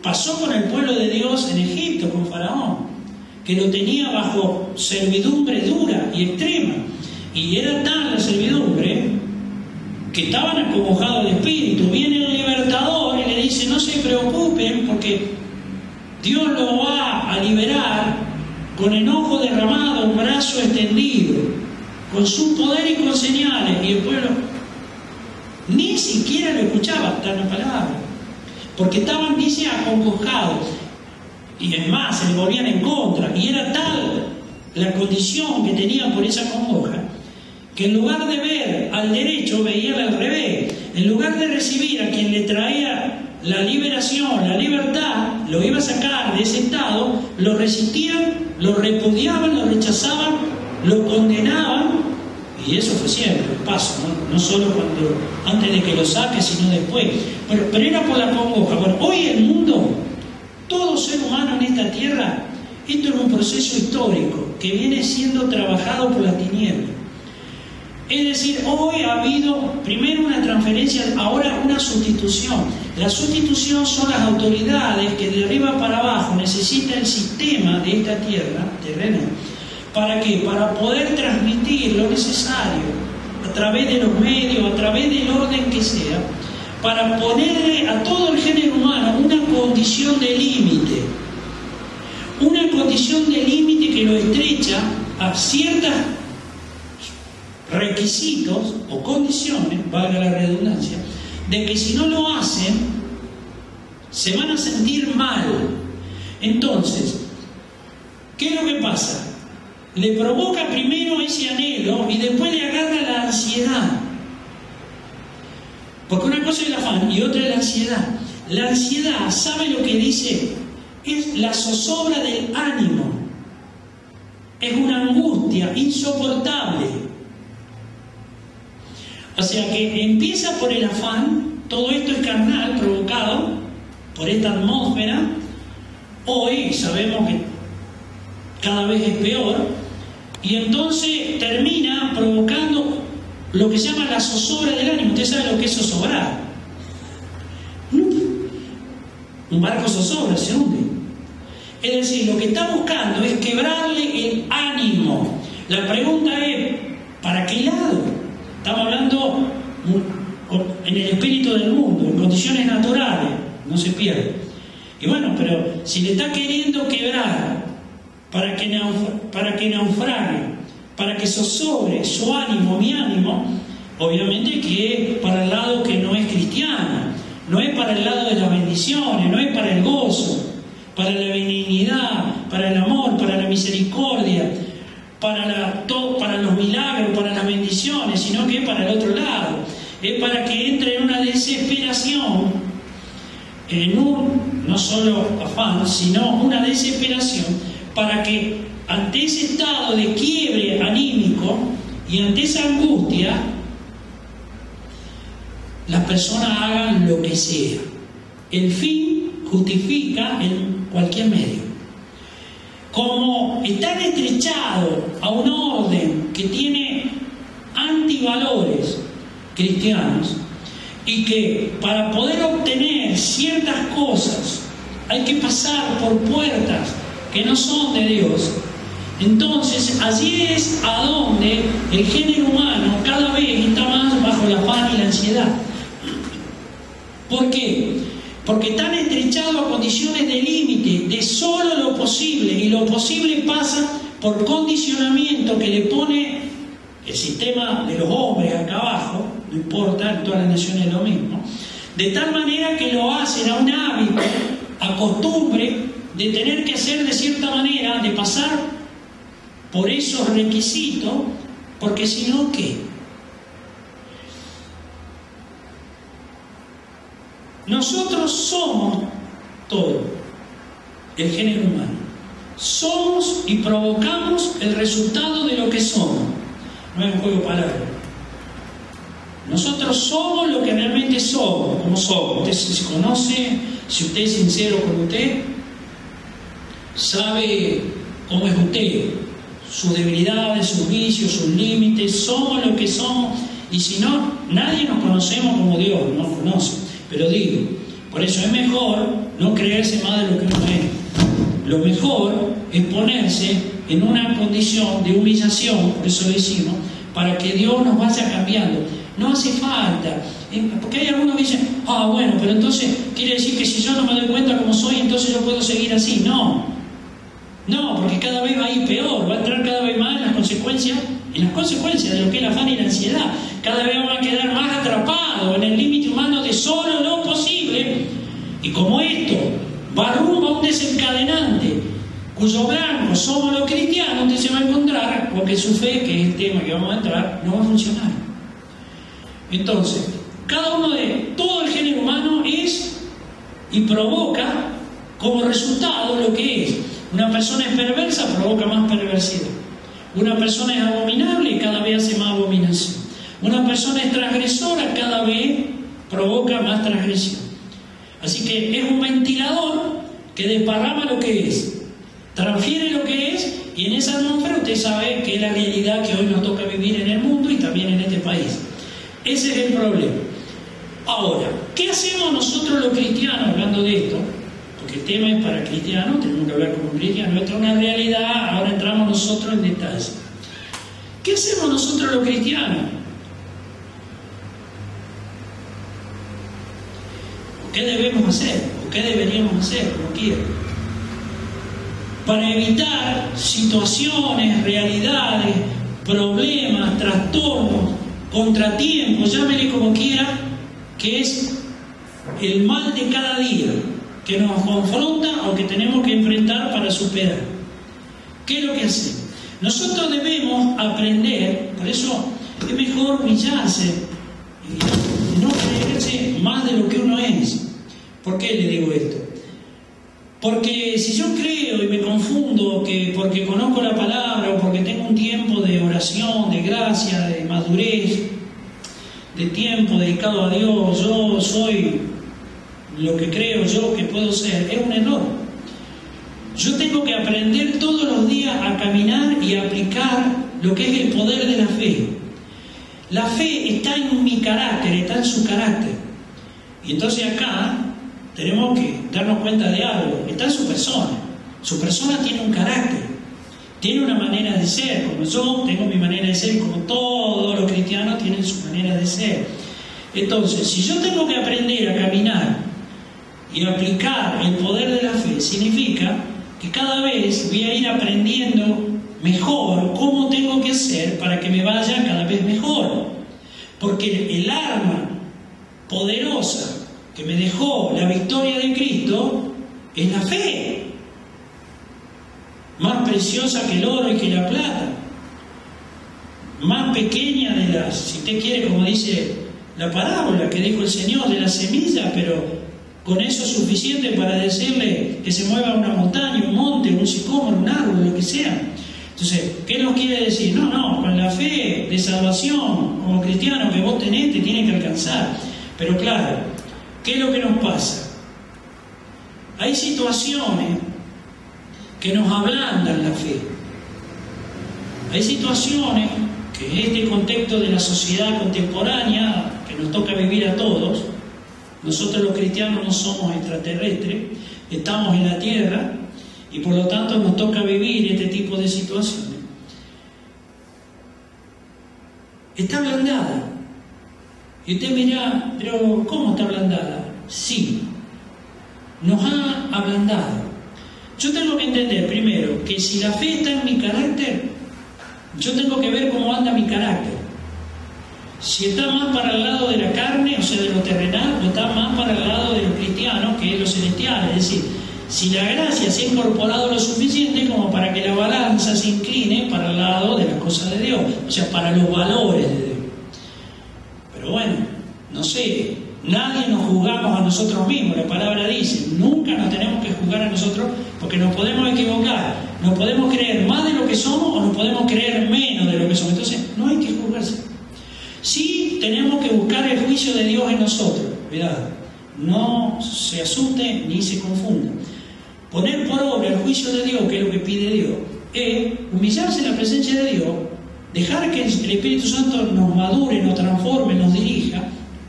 Pasó con el pueblo de Dios en Egipto, con Faraón, que lo tenía bajo servidumbre dura y extrema. Y era tal la servidumbre que estaban acongojados de espíritu. Viene el libertador y le dice: no se preocupen, porque Dios lo va a liberar con enojo derramado, un brazo extendido, con su poder y con señales. Y el pueblo ni siquiera lo escuchaba, está en la palabra, porque estaban, dice, acongojados. Y es más, se le volvían en contra. Y era tal la condición que tenían por esa congoja, que en lugar de ver al derecho, veían al revés. En lugar de recibir a quien le traía la liberación, la libertad, lo iba a sacar de ese estado, lo resistían, lo repudiaban, lo rechazaban, lo condenaban. Y eso fue siempre el paso, ¿no? No solo antes de que lo saque, sino después. Pero era por la congoja. Bueno, hoy el mundo, todo ser humano en esta tierra, esto es un proceso histórico que viene siendo trabajado por las tinieblas. Es decir, hoy ha habido primero una transferencia, ahora una sustitución. La sustitución son las autoridades que de arriba para abajo necesita el sistema de esta tierra terrena. ¿Para qué? Para poder transmitir lo necesario a través de los medios, a través del orden que sea, para ponerle a todo el género humano una condición de límite. Una condición de límite que lo estrecha a ciertos requisitos o condiciones, valga la redundancia, de que si no lo hacen, se van a sentir mal. Entonces, ¿qué es lo que pasa? Le provoca primero ese anhelo y después le agarra la ansiedad. Porque una cosa es el afán y otra es la ansiedad. La ansiedad, ¿sabe lo que dice? Es la zozobra del ánimo. Es una angustia insoportable. O sea que empieza por el afán, todo esto es carnal, provocado por esta atmósfera. Hoy sabemos que cada vez es peor, y entonces termina provocando lo que se llama la zozobra del ánimo. ¿Usted sabe lo que es zozobrar? Un barco zozobra, se hunde. Es decir, lo que está buscando es quebrarle el ánimo. La pregunta es, ¿para qué lado? Estamos hablando en el espíritu del mundo, en condiciones naturales, no se pierde. Y bueno, pero si le está queriendo quebrar para que naufrague, para que zozobre su ánimo, mi ánimo, obviamente que es para el lado que no es cristiano, no es para el lado de las bendiciones, no es para el gozo, para la benignidad, para el amor, para la misericordia, para los milagros, para las bendiciones, sino que es para el otro lado. Es para que entre en una desesperación, no solo afán, sino una desesperación, para que ante ese estado de quiebre anímico y ante esa angustia, las personas hagan lo que sea. El fin justifica en cualquier medio. Como están estrechados a un orden que tiene antivalores cristianos, y que para poder obtener ciertas cosas hay que pasar por puertas que no son de Dios, entonces allí es a donde el género humano cada vez está más bajo la afán y la ansiedad. ¿Por qué? Porque están estrechados a condiciones de límite, de solo lo posible, y lo posible pasa por condicionamiento que le pone el sistema de los hombres acá abajo, no importa, en todas las naciones es lo mismo, de tal manera que lo hacen a un hábito, a costumbre, de tener que hacer de cierta manera, de pasar por esos requisitos, porque si no, ¿qué? Nosotros somos todo, el género humano. Somos y provocamos el resultado de lo que somos. No es un juego de palabras. Nosotros somos lo que realmente somos, como somos. Usted se conoce, si usted es sincero con usted, sabe cómo es usted, sus debilidades, sus vicios, sus límites. Somos lo que somos, y si no, nadie nos conocemos como Dios nos conoce. Pero digo, por eso es mejor no creerse más de lo que uno es. Lo mejor es ponerse en una condición de humillación, por eso decimos, para que Dios nos vaya cambiando. No hace falta, porque hay algunos que dicen, bueno, pero entonces quiere decir que si yo no me doy cuenta cómo soy, entonces yo puedo seguir así. No, porque cada vez va a ir peor, va a entrar cada vez más en las consecuencias de lo que es la afán y la ansiedad. Cada vez va a quedar más atrapado en el límite humano de solo lo posible, y como esto va rumbo a un desencadenante cuyo blanco somos los cristianos, usted se va a encontrar porque su fe, que es el tema que vamos a entrar, no va a funcionar. Entonces, cada uno de todo el género humano es y provoca como resultado lo que es. Una persona es perversa, provoca más perversidad. Una persona es abominable y cada vez hace más abominación. Una persona es transgresora, cada vez provoca más transgresión. Así que es un ventilador que desparrama lo que es, transfiere lo que es, y en esa atmósfera usted sabe que es la realidad que hoy nos toca vivir en el mundo y también en este país. Ese es el problema. Ahora, ¿qué hacemos nosotros los cristianos hablando de esto? Porque el tema es para cristianos, tenemos que hablar como cristianos, esto es una realidad, ahora entramos nosotros en detalle. ¿Qué hacemos nosotros los cristianos? ¿Qué debemos hacer? ¿O qué deberíamos hacer? Como quiera. Para evitar situaciones, realidades, problemas, trastornos, contratiempos, llámele como quiera, que es el mal de cada día, que nos confronta o que tenemos que enfrentar para superar. ¿Qué es lo que hacemos? Nosotros debemos aprender, por eso es mejor humillarse y no creerse más de lo que uno es. ¿Por qué le digo esto? Porque si yo creo y me confundo que porque conozco la palabra o porque tengo un tiempo de oración, de gracia, de madurez, de tiempo dedicado a Dios, yo soy lo que creo yo que puedo ser, es un error. Yo tengo que aprender todos los días a caminar y a aplicar lo que es el poder de la fe. La fe está en mi carácter, está en su carácter. Y entonces acá tenemos que darnos cuenta de algo, está en su persona. Su persona tiene un carácter, tiene una manera de ser, como yo tengo mi manera de ser, como todos los cristianos tienen su manera de ser. Entonces, si yo tengo que aprender a caminar y aplicar el poder de la fe, significa que cada vez voy a ir aprendiendo mejor cómo tengo que hacer para que me vaya cada vez mejor. Porque el arma poderosa que me dejó la victoria de Cristo es la fe, más preciosa que el oro y que la plata, más pequeña de las, si usted quiere, como dice la parábola que dijo el Señor, de la semilla, pero con eso es suficiente para decirle que se mueva una montaña, un monte, un sicómoro, un árbol, lo que sea. Entonces, ¿qué nos quiere decir? No, con la fe de salvación como cristiano que vos tenés, te tiene que alcanzar. Pero claro, ¿qué es lo que nos pasa? Hay situaciones que nos ablandan la fe. Hay situaciones que en este contexto de la sociedad contemporánea que nos toca vivir a todos, nosotros los cristianos no somos extraterrestres, estamos en la tierra y por lo tanto nos toca vivir este tipo de situaciones. Está ablandada. Y usted dirá, pero ¿cómo está ablandada? Sí, nos ha ablandado. Yo tengo que entender primero que si la fe está en mi carácter, yo tengo que ver cómo anda mi carácter. Si está más para el lado de la carne, o sea, de lo terrenal, o está más para el lado de lo cristiano, que es lo celestial. Es decir, si la gracia se ha incorporado lo suficiente como para que la balanza se incline para el lado de las cosas de Dios, o sea, para los valores de Dios. Pero bueno, no sé, nadie nos juzgamos a nosotros mismos. La palabra dice, nunca nos tenemos que juzgar a nosotros porque nos podemos equivocar. Nos podemos creer más de lo que somos o nos podemos creer menos de lo que somos. Entonces, no hay que juzgarse. Sí tenemos que buscar el juicio de Dios en nosotros. Cuidado, no se asuste ni se confunda. Poner por obra el juicio de Dios, que es lo que pide Dios, es humillarse en la presencia de Dios, dejar que el Espíritu Santo nos madure, nos transforme, nos dirija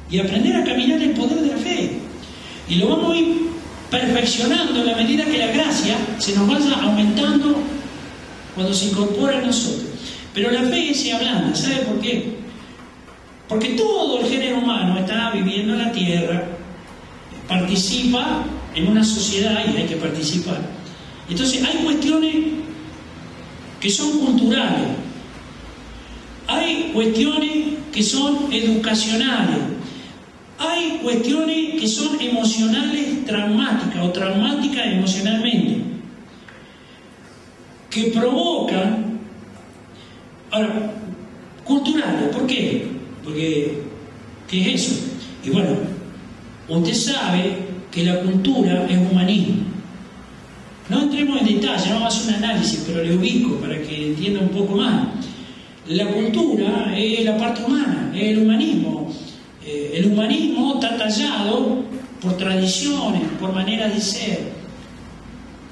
y aprender a caminar en el poder de la fe. Y lo vamos a ir perfeccionando en la medida que la gracia se nos vaya aumentando cuando se incorpora a nosotros. Pero la fe se ablanda. ¿Sabe por qué? Porque todo el género humano está viviendo en la tierra, participa en una sociedad y hay que participar. Entonces hay cuestiones que son culturales, hay cuestiones que son educacionales, hay cuestiones que son emocionales, traumáticas o traumáticas emocionalmente, que provocan, ahora, culturales. ¿Por qué? Porque, ¿qué es eso? Y bueno, usted sabe que la cultura es humanismo. No entremos en detalle, no vamos a hacer un análisis, pero le ubico para que entienda un poco más. La cultura es la parte humana, es el humanismo. El humanismo está tallado por tradiciones, por maneras de ser,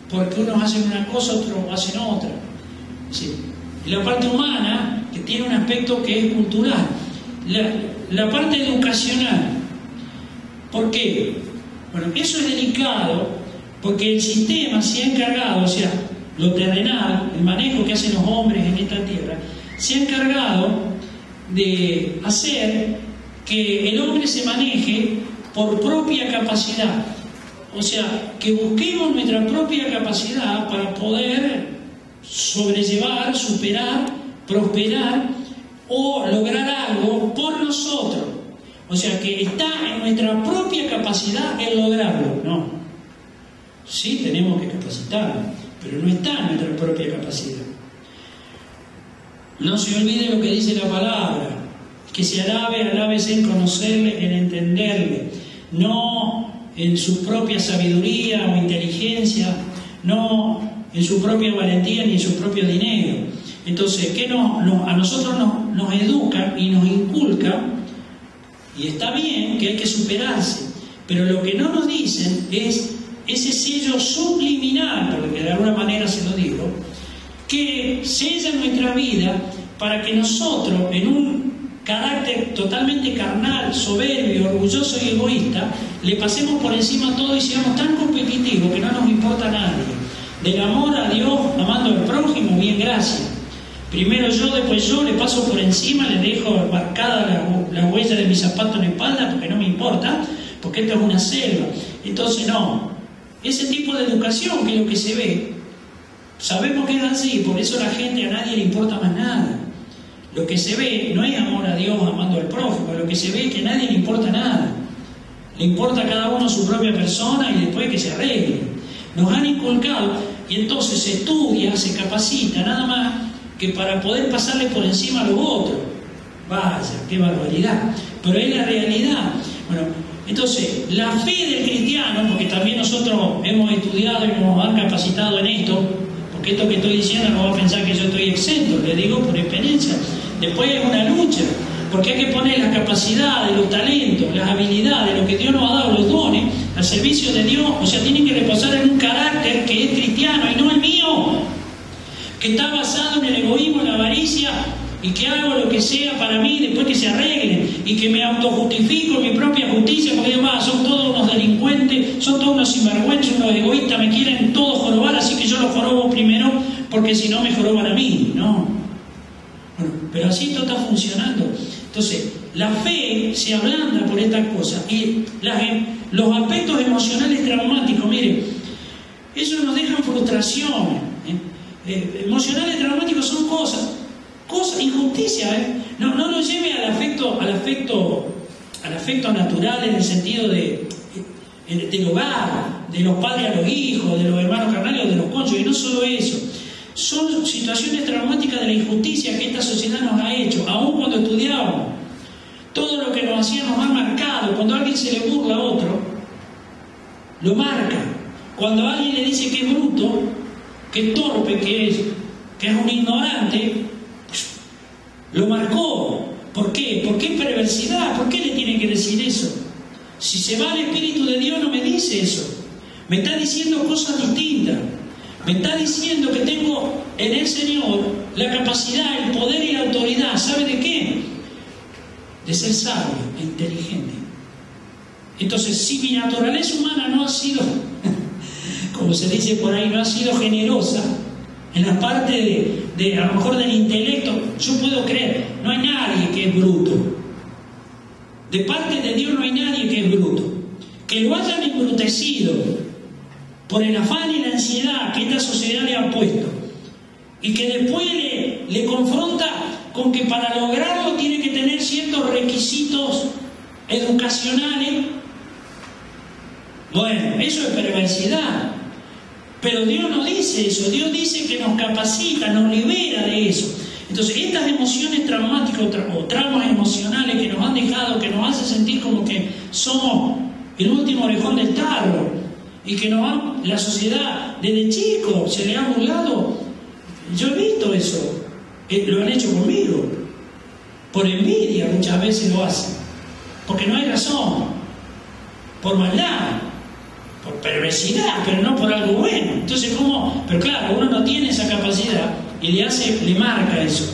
porque unos hacen una cosa, otros hacen otra. ¿Sí? Y la parte humana, que tiene un aspecto que es cultural. La parte educacional, ¿por qué? Bueno, eso es delicado porque el sistema se ha encargado, o sea, lo terrenal, el manejo que hacen los hombres en esta tierra, se ha encargado de hacer que el hombre se maneje por propia capacidad. O sea, que busquemos nuestra propia capacidad para poder sobrellevar, superar, prosperar o lograr algo por nosotros. O sea, que está en nuestra propia capacidad el lograrlo. No. Sí tenemos que capacitarnos, pero no está en nuestra propia capacidad. No se olvide lo que dice la palabra, que se alábese en conocerle, en entenderle, no en su propia sabiduría o inteligencia, no en su propia valentía ni en su propio dinero. Entonces, ¿qué a nosotros nos educa y nos inculca? Y está bien que hay que superarse, pero lo que no nos dicen es ese sello subliminal, porque de alguna manera se lo digo, que sella nuestra vida para que nosotros, en un carácter totalmente carnal, soberbio, orgulloso y egoísta, le pasemos por encima todo y seamos tan competitivos que no nos importa a nadie. Del amor a Dios, amando al prójimo, bien, gracias. Primero yo, después yo, le paso por encima, le dejo marcada la huella de mi zapato en la espalda porque no me importa, porque esto es una selva. Entonces no, ese tipo de educación que es lo que se ve, sabemos que es así, por eso la gente, a nadie le importa más nada. Lo que se ve no es amor a Dios amando al prójimo, lo que se ve es que a nadie le importa nada. Le importa a cada uno su propia persona y después que se arregle. Nos han inculcado y entonces se estudia, se capacita, nada más que para poder pasarle por encima a los otros. Vaya, qué barbaridad. Pero es la realidad. Bueno, entonces, la fe del cristiano, porque también nosotros hemos estudiado y nos han capacitado en esto, porque esto que estoy diciendo no va a pensar que yo estoy exento, le digo por experiencia. Después es una lucha, porque hay que poner las capacidades, los talentos, las habilidades, lo que Dios nos ha dado, los dones, al servicio de Dios. O sea, tienen que reposar en un carácter que es cristiano y no el mío, que está basado en el egoísmo, en la avaricia, y que hago lo que sea para mí después que se arreglen, y que me autojustifico en mi propia justicia, porque además son todos unos delincuentes, son todos unos sinvergüenzas, unos egoístas, me quieren todos jorobar, así que yo los jorobo primero, porque si no me joroban a mí. No. Bueno, pero así esto está funcionando. Entonces, la fe se ablanda por estas cosas, y los aspectos emocionales traumáticos, miren, ellos nos dejan frustraciones. Emocionales traumáticos son cosas, injusticia, no lo lleve al afecto natural en el sentido del hogar, de los padres a los hijos, de los hermanos carnales o de los cónyuges. No solo eso, son situaciones traumáticas de la injusticia que esta sociedad nos ha hecho, aun cuando estudiábamos. Todo lo que nos hacía nos ha marcado. Cuando a alguien se le burla a otro, lo marca. Cuando a alguien le dice que es bruto, qué torpe que es un ignorante, lo marcó. ¿Por qué? ¿Por qué perversidad? ¿Por qué le tiene que decir eso? Si se va el Espíritu de Dios no me dice eso. Me está diciendo cosas distintas. Me está diciendo que tengo en el Señor la capacidad, el poder y la autoridad. ¿Sabe de qué? De ser sabio e inteligente. Entonces, si mi naturaleza humana no ha sido, como se dice por ahí, no ha sido generosa, en la parte de a lo mejor del intelecto, yo puedo creer, no hay nadie que es bruto. De parte de Dios no hay nadie que es bruto. Que lo hayan embrutecido por el afán y la ansiedad que esta sociedad le ha puesto, y que después le confronta con que para lograrlo tiene que tener ciertos requisitos educacionales. Bueno, eso es perversidad. Pero Dios no dice eso. Dios dice que nos capacita, nos libera de eso. Entonces, estas emociones traumáticas o traumas emocionales que nos han dejado, que nos hacen sentir como que somos el último orejón del tarro, y que la sociedad desde chico se le ha burlado. Yo he visto eso. Lo han hecho conmigo. Por envidia muchas veces lo hacen. Porque no hay razón. Por maldad. Por perversidad, pero no por algo bueno. Entonces, ¿cómo? Pero claro, uno no tiene esa capacidad y le marca eso.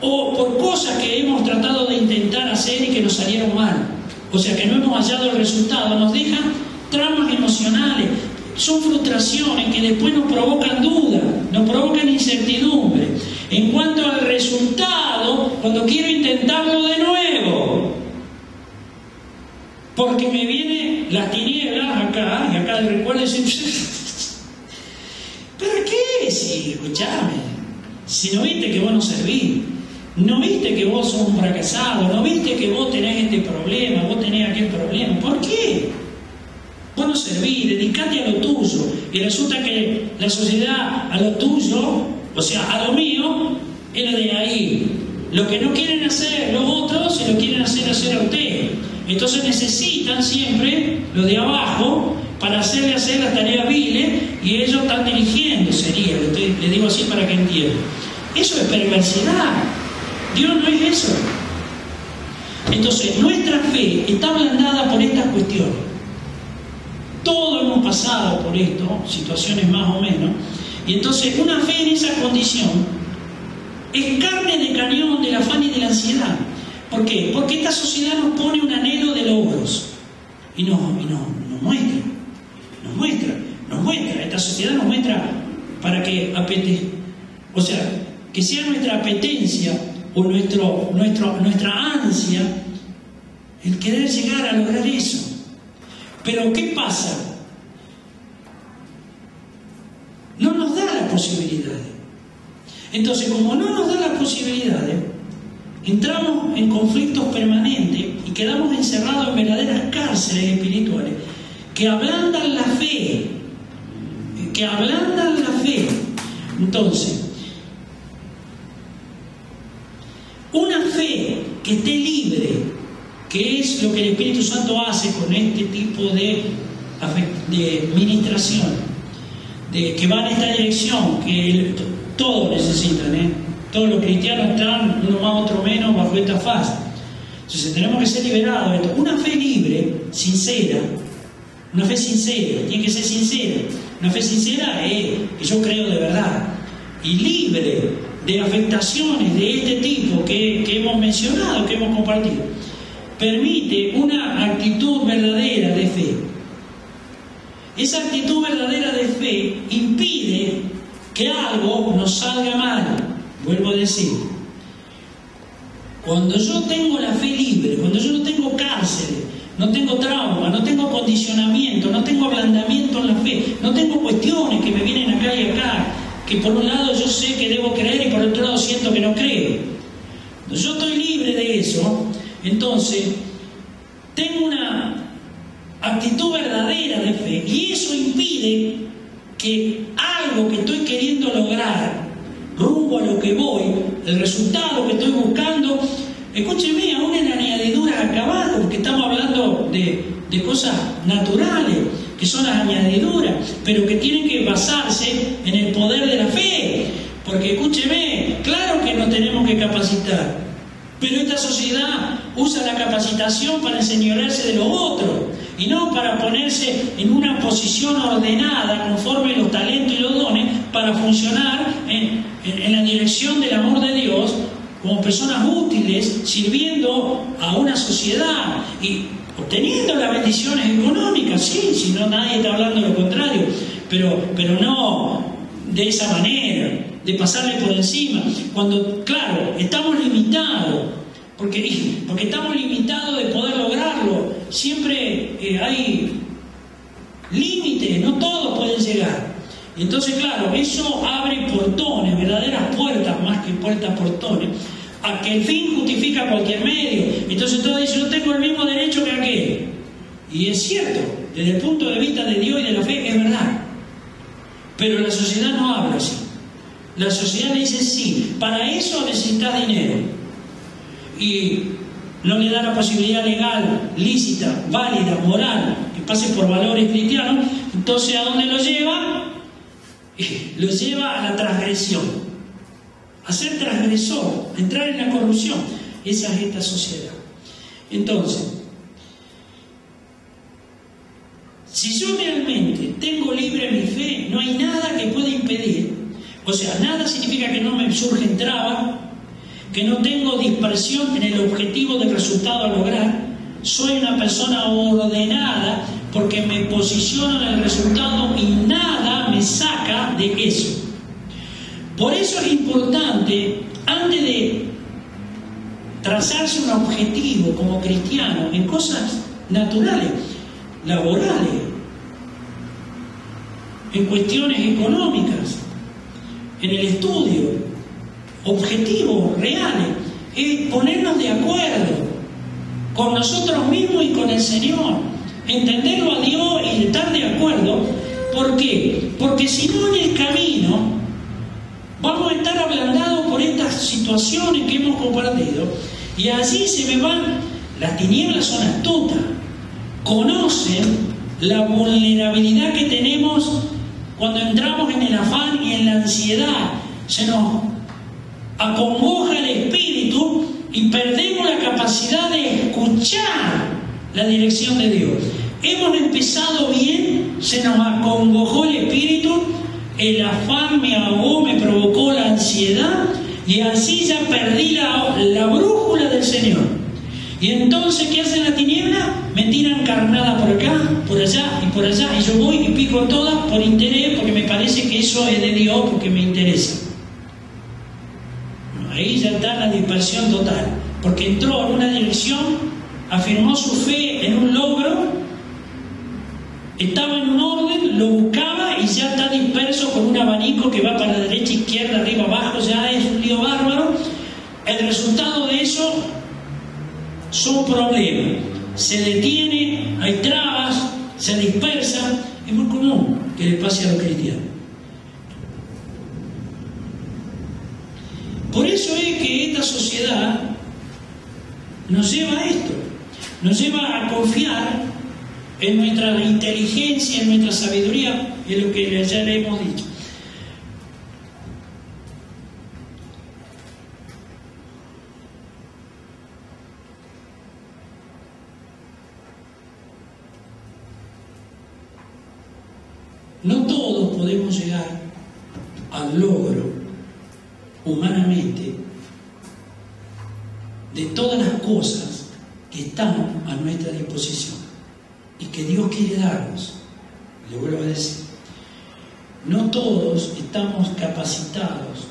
O por cosas que hemos tratado de intentar hacer y que nos salieron mal. O sea, que no hemos hallado el resultado. Nos dejan traumas emocionales. Son frustraciones que después nos provocan duda, nos provocan incertidumbre. En cuanto al resultado, cuando quiero intentarlo de nuevo, porque me vienen las tinieblas acá, y acá el recuerdo decir, ¿pero qué? Si, escuchame, si no viste que vos no servís, no viste que vos sos un fracasado, no viste que vos tenés este problema, vos tenés aquel problema, ¿por qué? Vos no servís, dedicate a lo tuyo, y resulta que la sociedad a lo tuyo, o sea, a lo mío, es lo de ahí. Lo que no quieren hacer los otros, se lo quieren hacer a usted. Entonces necesitan siempre los de abajo para hacerle hacer las tareas viles, y ellos están dirigiendo, le digo así para que entiendan. Eso es perversidad. Dios no es eso. Entonces nuestra fe está ablandada por estas cuestiones. Todos hemos pasado por esto, situaciones más o menos, y entonces una fe en esa condición es carne de cañón del afán y de la ansiedad. ¿Por qué? Porque esta sociedad nos pone un anhelo de logros y nos muestra, esta sociedad nos muestra para que o sea, que sea nuestra apetencia o nuestra ansia el querer llegar a lograr eso. Pero ¿qué pasa? No nos da las posibilidades. Entonces, como no nos da las posibilidades, entramos en conflictos permanentes y quedamos encerrados en verdaderas cárceles espirituales que ablandan la fe. Entonces, una fe que esté libre, que es lo que el Espíritu Santo hace con este tipo de ministración, que va en esta dirección, que todos necesitan, todos los cristianos están, uno más, otro menos, bajo esta fase. Entonces tenemos que ser liberados de esto. Una fe libre, sincera, una fe sincera, tiene que ser sincera. Una fe sincera es que yo creo de verdad, y libre de afectaciones de este tipo que hemos mencionado, que hemos compartido, permite una actitud verdadera de fe. Esa actitud verdadera de fe impide que algo nos salga mal. Vuelvo a decir, cuando yo tengo la fe libre, cuando yo no tengo cárceles, no tengo trauma, no tengo condicionamiento, no tengo ablandamiento en la fe, no tengo cuestiones que me vienen acá y acá, que por un lado yo sé que debo creer y por otro lado siento que no creo. Cuando yo estoy libre de eso, entonces tengo una actitud verdadera de fe, y eso impide que algo que estoy queriendo lograr, rumbo a lo que voy, el resultado que estoy buscando, escúcheme, aún en añadiduras acabadas, porque estamos hablando de cosas naturales, que son las añadiduras, pero que tienen que basarse en el poder de la fe. Porque escúcheme, claro que nos tenemos que capacitar, pero esta sociedad usa la capacitación para enseñorearse de lo otro y no para ponerse en una posición ordenada conforme los talentos y los dones para funcionar en la dirección del amor de Dios como personas útiles, sirviendo a una sociedad y obteniendo las bendiciones económicas. Sí, si no, nadie está hablando lo contrario, pero no de esa manera, de pasarle por encima, cuando, claro, estamos limitados, porque estamos limitados de poder lograrlo. Siempre hay límites, no todos pueden llegar. Entonces, claro, eso abre portones, verdaderas puertas, más que puertas, portones, a que el fin justifica cualquier medio. Entonces todos dicen, yo tengo el mismo derecho que aquel. Y es cierto, desde el punto de vista de Dios y de la fe, es verdad. Pero la sociedad no habla así. La sociedad le dice, sí, para eso necesitas dinero. Y no le da la posibilidad legal, lícita, válida, moral, que pase por valores cristianos. Entonces, ¿a dónde lo lleva? Lo lleva a la transgresión, a ser transgresor, a entrar en la corrupción. Esa es esta sociedad. Entonces, si yo realmente tengo libre mi fe, no hay nada que pueda impedir. O sea, nada significa que no me surgen trabas, que no tengo dispersión en el objetivo del resultado a lograr. Soy una persona ordenada porque me posiciono en el resultado y nada me saca de eso. Por eso es importante, antes de trazarse un objetivo como cristiano en cosas naturales, laborales, en cuestiones económicas, en el estudio, objetivos reales, es ponernos de acuerdo con nosotros mismos y con el Señor, entenderlo a Dios y estar de acuerdo. ¿Por qué? Porque si no, en el camino vamos a estar ablandados por estas situaciones que hemos compartido, y allí se me van. Las tinieblas son astutas, conocen la vulnerabilidad que tenemos cuando entramos en el afán y en la ansiedad. Se nos acongoja el espíritu y perdemos la capacidad de escuchar la dirección de Dios. Hemos empezado bien, se nos acongojó el espíritu, el afán me ahogó, me provocó la ansiedad, y así ya perdí la brújula del Señor. Y entonces, ¿qué hace la tiniebla? Me tiran carnada por acá, por allá y por allá, y yo voy y pico todas por interés, porque me parece que eso es de Dios, porque me interesa. Ahí ya está la dispersión total, porque entró en una dirección, afirmó su fe en un logro, estaba en un orden, lo buscaba y ya está disperso con un abanico que va para la derecha, izquierda, arriba, abajo. Ya es un lío bárbaro. El resultado de eso son problemas. Se detiene, hay trabas, se dispersa. Es muy común que le pase a los cristianos. Por eso es que esta sociedad nos lleva a esto, nos lleva a confiar en nuestra inteligencia, en nuestra sabiduría, en lo que ya le hemos dicho. No todos podemos llegar al logro humanamente de todas las cosas que están a nuestra disposición y que Dios quiere darnos. Le vuelvo a decir, no todos estamos capacitados,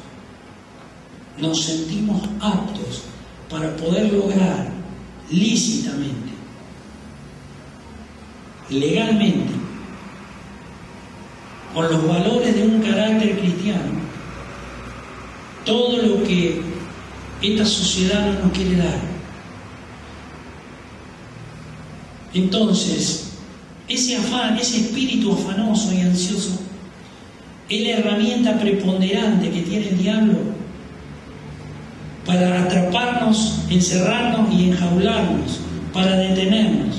nos sentimos aptos para poder lograr lícitamente, legalmente, con los valores de un carácter cristiano, todo lo que esta sociedad no nos quiere dar. Entonces, ese afán, ese espíritu afanoso y ansioso, es la herramienta preponderante que tiene el diablo para atraparnos, encerrarnos y enjaularnos, para detenernos.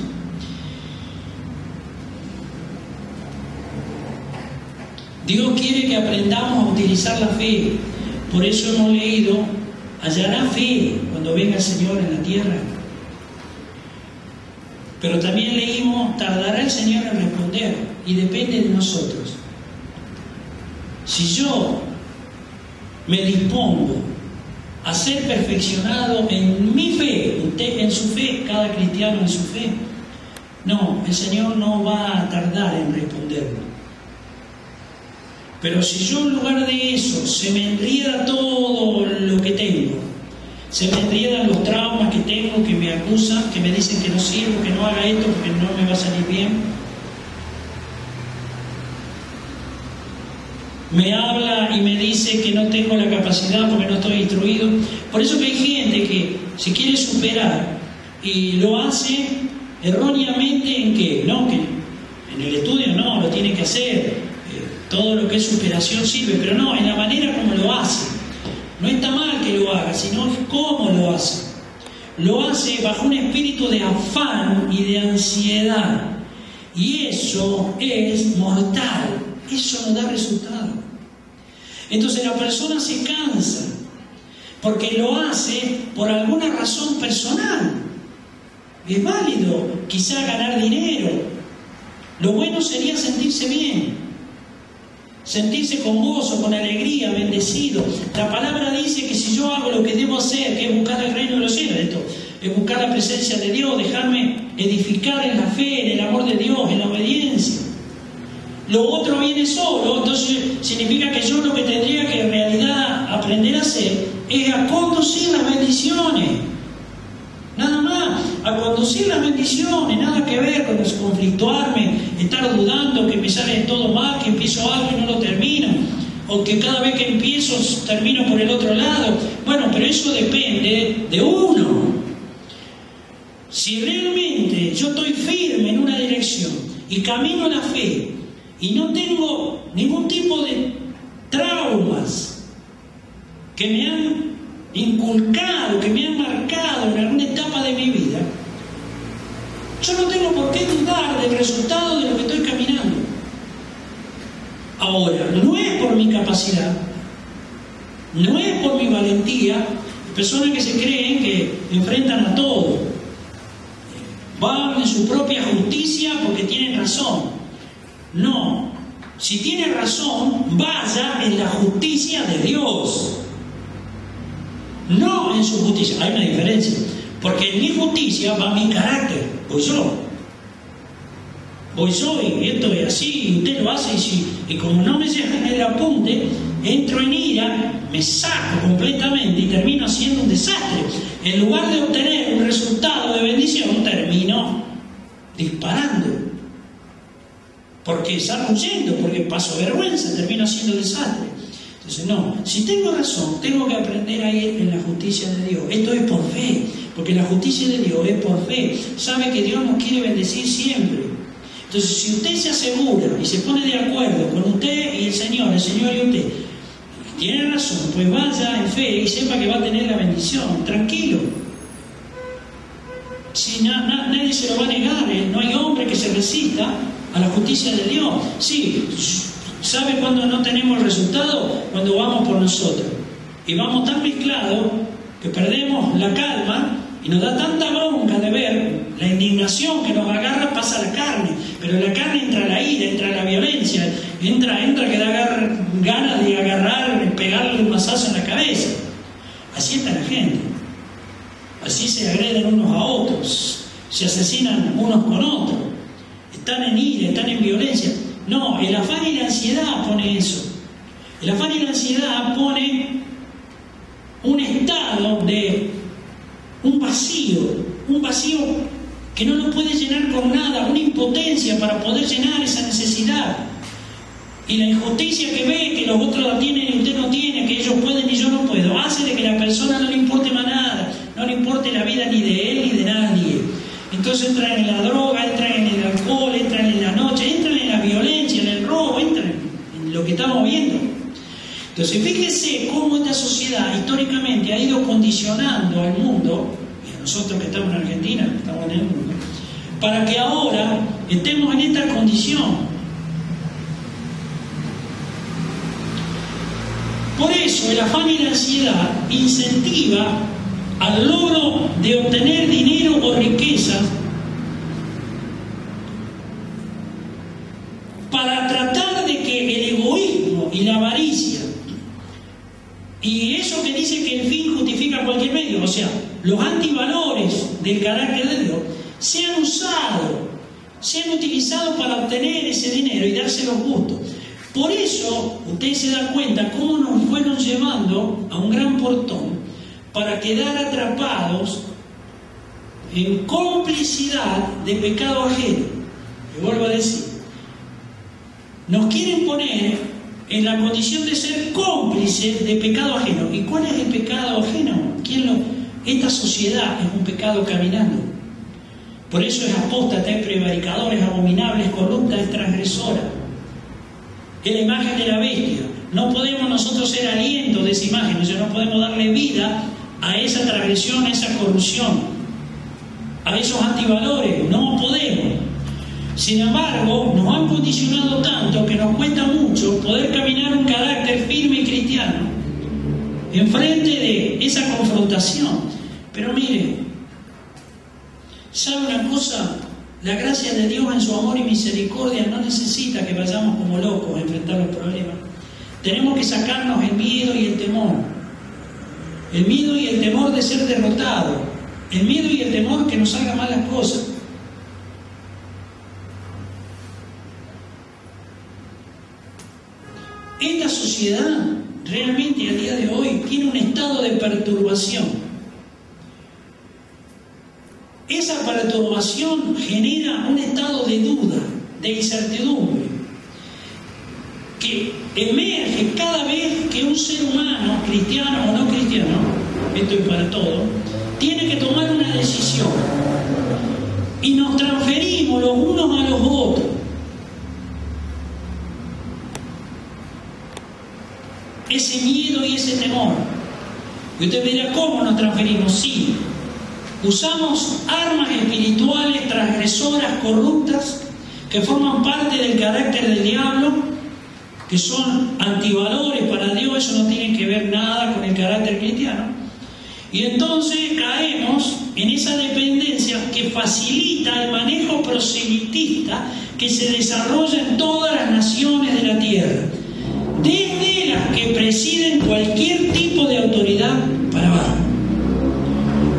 Dios quiere que aprendamos a utilizar la fe. Por eso hemos leído, hallará fe cuando venga el Señor en la tierra. Pero también leímos, tardará el Señor en responder, y depende de nosotros. Si yo me dispongo a ser perfeccionado en mi fe, usted en su fe, cada cristiano en su fe, no, el Señor no va a tardar en responderme. Pero si yo en lugar de eso se me enrieda todo lo que tengo, se me enriedan los traumas que tengo, que me acusan, que me dicen que no sirvo, que no haga esto porque no me va a salir bien, me habla y me dice que no tengo la capacidad porque no estoy instruido. Por eso que hay gente que se quiere superar y lo hace erróneamente en que, no, que en el estudio no, lo tiene que hacer. Todo lo que es superación sirve, pero no, en la manera como lo hace. No está mal que lo haga, sino cómo lo hace. Lo hace bajo un espíritu de afán y de ansiedad. Y eso es mortal. Eso no da resultado. Entonces la persona se cansa porque lo hace por alguna razón personal. Es válido, quizá ganar dinero. Lo bueno sería sentirse bien. Sentirse con gozo, con alegría, bendecido. La palabra dice que si yo hago lo que debo hacer, que es buscar el reino de los cielos, esto es buscar la presencia de Dios, dejarme edificar en la fe, en el amor de Dios, en la obediencia. Lo otro viene solo, entonces significa que yo lo que tendría que en realidad aprender a hacer es a conducir las bendiciones. Nada más, a conducir las bendiciones, nada que ver con conflictuarme, estar dudando que me sale todo mal, que empiezo algo y no lo termino, o que cada vez que empiezo termino por el otro lado. Bueno, pero eso depende de uno. Si realmente yo estoy firme en una dirección y camino a la fe y no tengo ningún tipo de traumas que me han inculcado, que me han marcado en alguna etapa de mi vida, yo no tengo por qué dudar del resultado de lo que estoy caminando. Ahora, no es por mi capacidad, no es por mi valentía. Personas que se creen que enfrentan a todo, van en su propia justicia porque tienen razón. No, si tiene razón, vaya en la justicia de Dios, no en su justicia. Hay una diferencia, porque en mi justicia va mi carácter, voy yo y esto es así, y usted lo hace, y como no me llegan el apunte, entro en ira, me saco completamente y termino haciendo un desastre. En lugar de obtener un resultado de bendición, termino disparando, porque salgo huyendo, porque paso vergüenza, termino haciendo desastre. Entonces no, si tengo razón, tengo que aprender a ir en la justicia de Dios. Esto es por fe, porque la justicia de Dios es por fe. Sabe que Dios nos quiere bendecir siempre. Entonces, si usted se asegura y se pone de acuerdo con usted y el Señor y usted, tiene razón, pues vaya en fe y sepa que va a tener la bendición, tranquilo. Si nadie se lo va a negar, no hay hombre que se resista a la justicia de Dios. Sí, ¿sabe cuándo no tenemos resultado? Cuando vamos por nosotros. Y vamos tan mezclados que perdemos la calma y nos da tanta bronca de ver la indignación que nos agarra, pasa a la carne. Pero en la carne entra la ira, entra la violencia, entra que da ganas de agarrar, pegarle un mazazo en la cabeza. Así está la gente. Así se agreden unos a otros, se asesinan unos con otros. Están en ira, están en violencia. No, el afán y la ansiedad pone eso. El afán y la ansiedad pone un estado de un vacío que no lo puede llenar con nada, una impotencia para poder llenar esa necesidad. Y la injusticia que ve que los otros la tienen y usted no tiene, que ellos pueden y yo no puedo, hace de que a la persona no le importe más nada, no le importe la vida ni de él ni de nadie. Entonces entran en la droga, entran en el alcohol, entran en la noche, entran en la violencia, en el robo, entran en lo que estamos viendo. Entonces fíjese cómo esta sociedad históricamente ha ido condicionando al mundo, y a nosotros que estamos en Argentina, que estamos en el mundo, para que ahora estemos en esta condición. eso el afán y la ansiedad incentiva al logro de obtener dinero o riquezas para tratar de que el egoísmo y la avaricia, y eso que dice que el fin justifica cualquier medio, o sea, los antivalores del carácter de Dios, sean utilizados para obtener ese dinero y darse los gustos. Por eso, ustedes se dan cuenta cómo nos fueron llevando a un gran portón para quedar atrapados en complicidad de pecado ajeno. Le vuelvo a decir, nos quieren poner en la condición de ser cómplices de pecado ajeno. ¿Y cuál es el pecado ajeno? Esta sociedad es un pecado caminando. Por eso es apóstata, es prevaricadora, es abominable, es corrupta, es transgresora. Es la imagen de la bestia. No podemos nosotros ser aliento de esa imagen, o sea, no podemos darle vida a esa transgresión, a esa corrupción, a esos antivalores. No podemos. Sin embargo, nos han condicionado tanto que nos cuesta mucho poder caminar un carácter firme y cristiano enfrente de esa confrontación. Pero miren, ¿sabe una cosa? La gracia de Dios en su amor y misericordia no necesita que vayamos como locos a enfrentar los problemas. Tenemos que sacarnos el miedo y el temor. El miedo y el temor de ser derrotados. El miedo y el temor que nos salgan mal las cosas. Esta sociedad realmente a día de hoy tiene un estado de perturbación. Esa perturbación genera un estado de duda, de incertidumbre, que emerge cada vez que un ser humano, cristiano o no cristiano, esto es para todo, tiene que tomar una decisión. Y nos transferimos los unos a los otros. Ese miedo y ese temor. Y usted me dirá, ¿cómo nos transferimos? Sí. Usamos armas espirituales transgresoras, corruptas, que forman parte del carácter del diablo, que son antivalores para Dios. Eso no tiene que ver nada con el carácter cristiano. Y entonces caemos en esa dependencia que facilita el manejo proselitista que se desarrolla en todas las naciones de la tierra, desde las que presiden cualquier tipo de autoridad para abajo.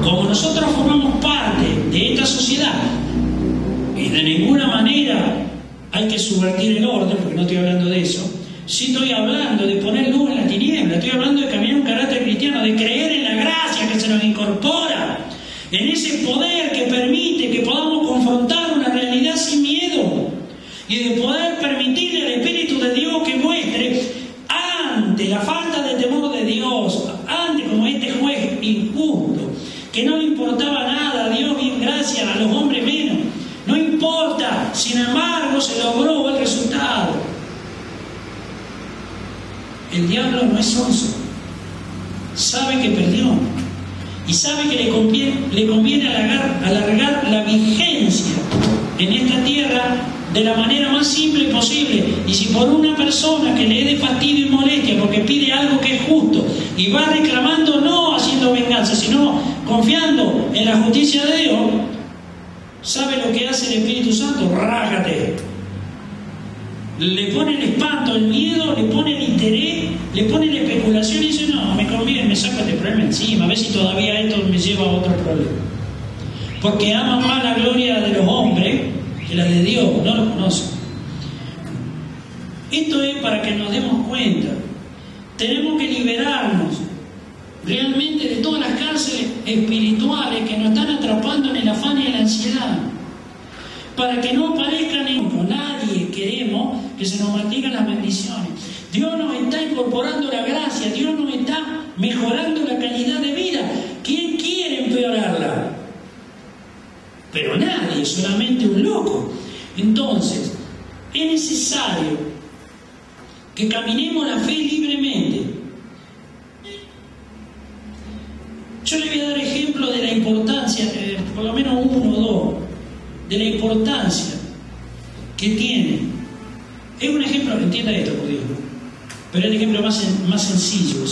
Como nosotros formamos parte de esta sociedad y de ninguna manera hay que subvertir el orden, porque no estoy hablando de eso, sí estoy hablando de poner luz en la tiniebla, estoy hablando de caminar un carácter cristiano, de creer en la gracia que se nos incorpora, en ese poder que permite que podamos confrontar una realidad sin miedo y de poder permitirle al Espíritu de Dios que muestre ante la falta de temor de Dios, ante como este juez injusto, que no le importaba nada a Dios bien gracias, a los hombres menos, no importa, sin embargo se logró el resultado. El diablo no es sonso, sabe que perdió y sabe que le conviene alargar la vigencia en esta tierra de la manera más simple posible. Y si por una persona que le dé fastidio y molestia porque pide algo que es justo y va reclamando, no haciendo venganza, sino confiando en la justicia de Dios, ¿sabe lo que hace el Espíritu Santo? Rájate. Le pone el espanto, el miedo, le pone el interés, le pone la especulación y dice, no, me conviene, me saco este problema encima, a ver si todavía esto me lleva a otro problema. Porque ama más la gloria de los hombres que la de Dios, no lo conoce. Esto es para que nos demos cuenta. Tenemos que liberarnos realmente de todas las cárceles espirituales que nos están atrapando en el afán y en la ansiedad, para que no aparezcan nadie queremos que se nos maldigan las bendiciones. Dios nos está incorporando la gracia, Dios nos está mejorando la calidad de vida. ¿Quién quiere empeorarla? Pero nadie, solamente un loco. Entonces, es necesario que caminemos la fe libremente. Yo le voy a dar ejemplo de la importancia, por lo menos uno o dos, de la importancia que tiene. Es un ejemplo, entienda esto, por Dios. Pero es el ejemplo más sencillo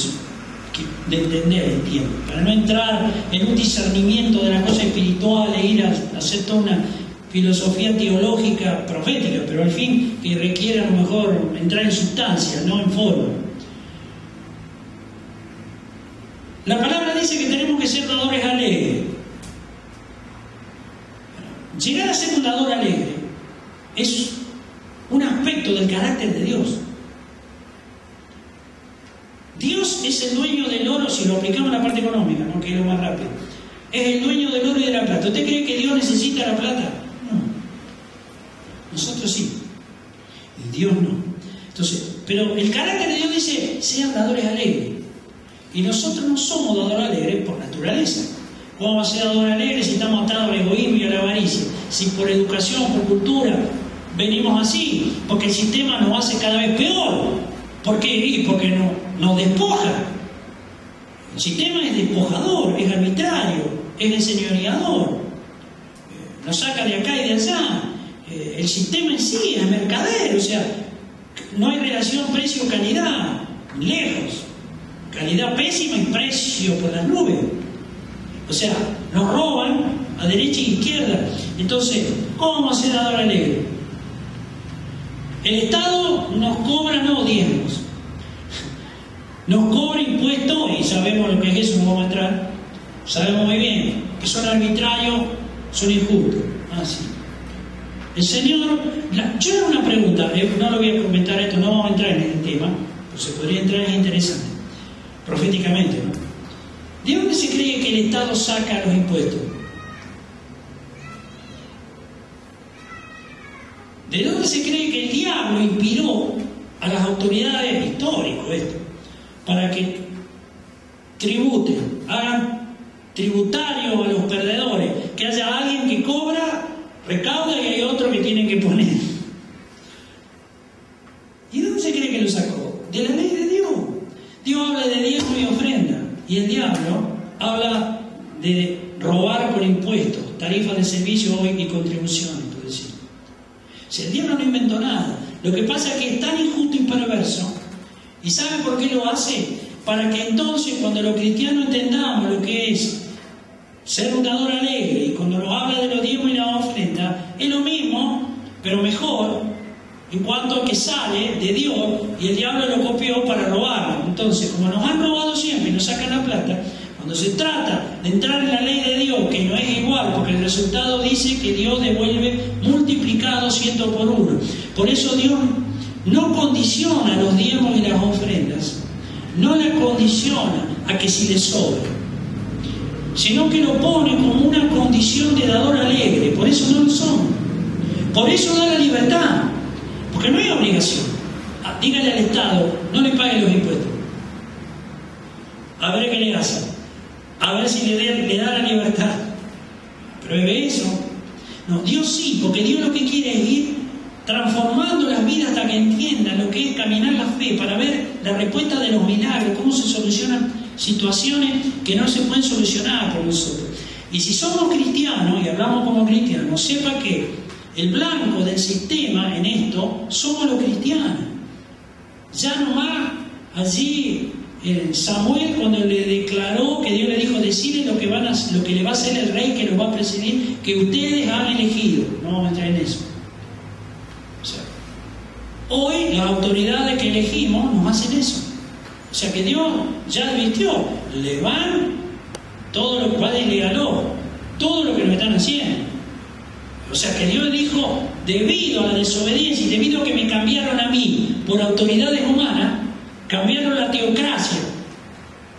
de entender el tiempo, para no entrar en un discernimiento de las cosas espirituales, ir a hacer toda una filosofía teológica profética, pero al fin que requiere a lo mejor entrar en sustancia, no en forma. La palabra dice que tenemos que ser dadores alegres. Llegar a ser un dador alegre es un aspecto del carácter de Dios. Dios es el dueño del oro, si lo aplicamos a la parte económica, ¿no? Que es lo más rápido. Es el dueño del oro y de la plata. ¿Usted cree que Dios necesita la plata? No. Nosotros sí. Y Dios no. Entonces, pero el carácter de Dios dice, sean dadores alegres. Y nosotros no somos dadores alegres por naturaleza. ¿Cómo va a ser dador alegre si estamos atados al egoísmo y a la avaricia? Si por educación, por cultura, venimos así. Porque el sistema nos hace cada vez peor. ¿Por qué? Y porque nos despoja. El sistema es despojador, es arbitrario, es enseñoreador. Nos saca de acá y de allá. El sistema en sí es mercader, o sea, no hay relación precio-calidad, lejos. Calidad pésima y precio por las nubes. O sea, nos roban a derecha e izquierda. Entonces, ¿cómo vamos a ser dador alegre? El Estado nos cobra no diezmos, nos cobra impuestos, y sabemos lo que es eso, no vamos a entrar, sabemos muy bien que son arbitrarios, son injustos. Así. El Señor, yo hago una pregunta, no lo voy a comentar esto, no vamos a entrar en el tema, pero se podría entrar, es interesante, proféticamente, ¿no? ¿De dónde se cree que el Estado saca los impuestos? ¿De dónde se cree que el diablo inspiró a las autoridades históricas esto? Para que tributen, hagan tributarios a los perdedores, que haya alguien que cobra, recauda y hay otro que tienen que poner. ¿Y de dónde se cree que lo sacó? De la ley de Dios. Dios habla de diezmo y ofrenda, y el diablo habla de robar por impuestos, tarifas de servicio y contribuciones. Si el diablo no inventó nada, lo que pasa es que es tan injusto y perverso, y ¿sabe por qué lo hace? Para que entonces cuando los cristianos entendamos lo que es ser un dador alegre, y cuando nos habla de los diezmos y la ofrenda, es lo mismo, pero mejor, en cuanto a que sale de Dios, y el diablo lo copió para robarlo. Entonces, como nos han robado siempre y nos sacan la plata, cuando se trata de entrar en la ley de Dios, que no es igual, porque el resultado dice que Dios devuelve multiplicado 100 por 1. Por eso Dios no condiciona los diezmos y las ofrendas, no la condiciona a que si le sobra, sino que lo pone como una condición de dador alegre. Por eso no lo son. Por eso da la libertad, porque no hay obligación. Dígale al Estado, no le pague los impuestos. A ver qué le hace. A ver si le da la libertad. Pruebe eso. No, Dios sí, porque Dios lo que quiere es ir transformando las vidas hasta que entiendan lo que es caminar la fe, para ver la respuesta de los milagros, cómo se solucionan situaciones que no se pueden solucionar por nosotros. Y si somos cristianos, y hablamos como cristianos, sepa que el blanco del sistema en esto somos los cristianos. Ya nomás allí Samuel, cuando le declaró, que Dios le dijo, decirle lo que le va a hacer el rey que los va a presidir, que ustedes han elegido. No vamos a entrar en eso. O sea, hoy las autoridades que elegimos nos hacen eso. O sea que Dios ya advirtió, le van todo lo que va y le ganó, todo lo que nos están haciendo. O sea que Dios dijo, debido a la desobediencia y debido a que me cambiaron a mí por autoridades humanas, cambiaron la teocracia,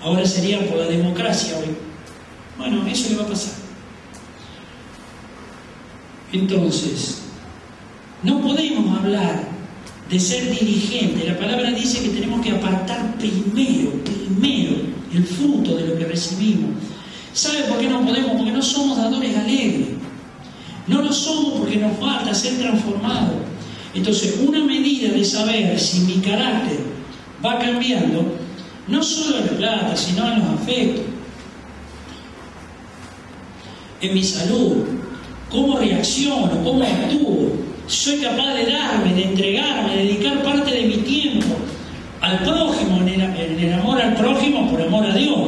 ahora sería por la democracia hoy. Bueno, eso le va a pasar. Entonces, no podemos hablar de ser dirigente. La palabra dice que tenemos que apartar primero el fruto de lo que recibimos. ¿Sabe por qué no podemos? Porque no somos dadores alegres. No lo somos porque nos falta ser transformados. Entonces, una medida de saber si mi carácter va cambiando, no solo en la plata, sino en los afectos, en mi salud, cómo reacciono, cómo actúo. Soy capaz de darme, de entregarme, de dedicar parte de mi tiempo a al prójimo, en el amor al prójimo por amor a Dios.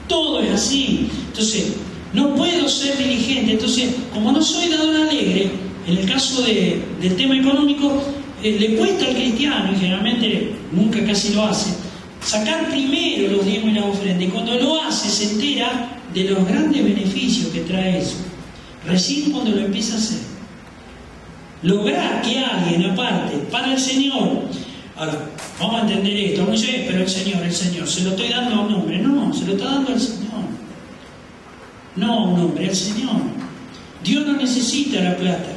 Todo es así. Entonces, no puedo ser diligente. Entonces, como no soy dador alegre, en el caso del tema económico, le cuesta al cristiano, y generalmente nunca casi lo hace, sacar primero los diezmos y la ofrenda. Y cuando lo hace, se entera de los grandes beneficios que trae eso. Recién cuando lo empieza a hacer. Lograr que alguien aparte para el Señor. Ahora, vamos a entender esto. Vamos a decir, pero el Señor, se lo estoy dando a un hombre. No, se lo está dando al Señor. No a un hombre, al Señor. Dios no necesita la plata.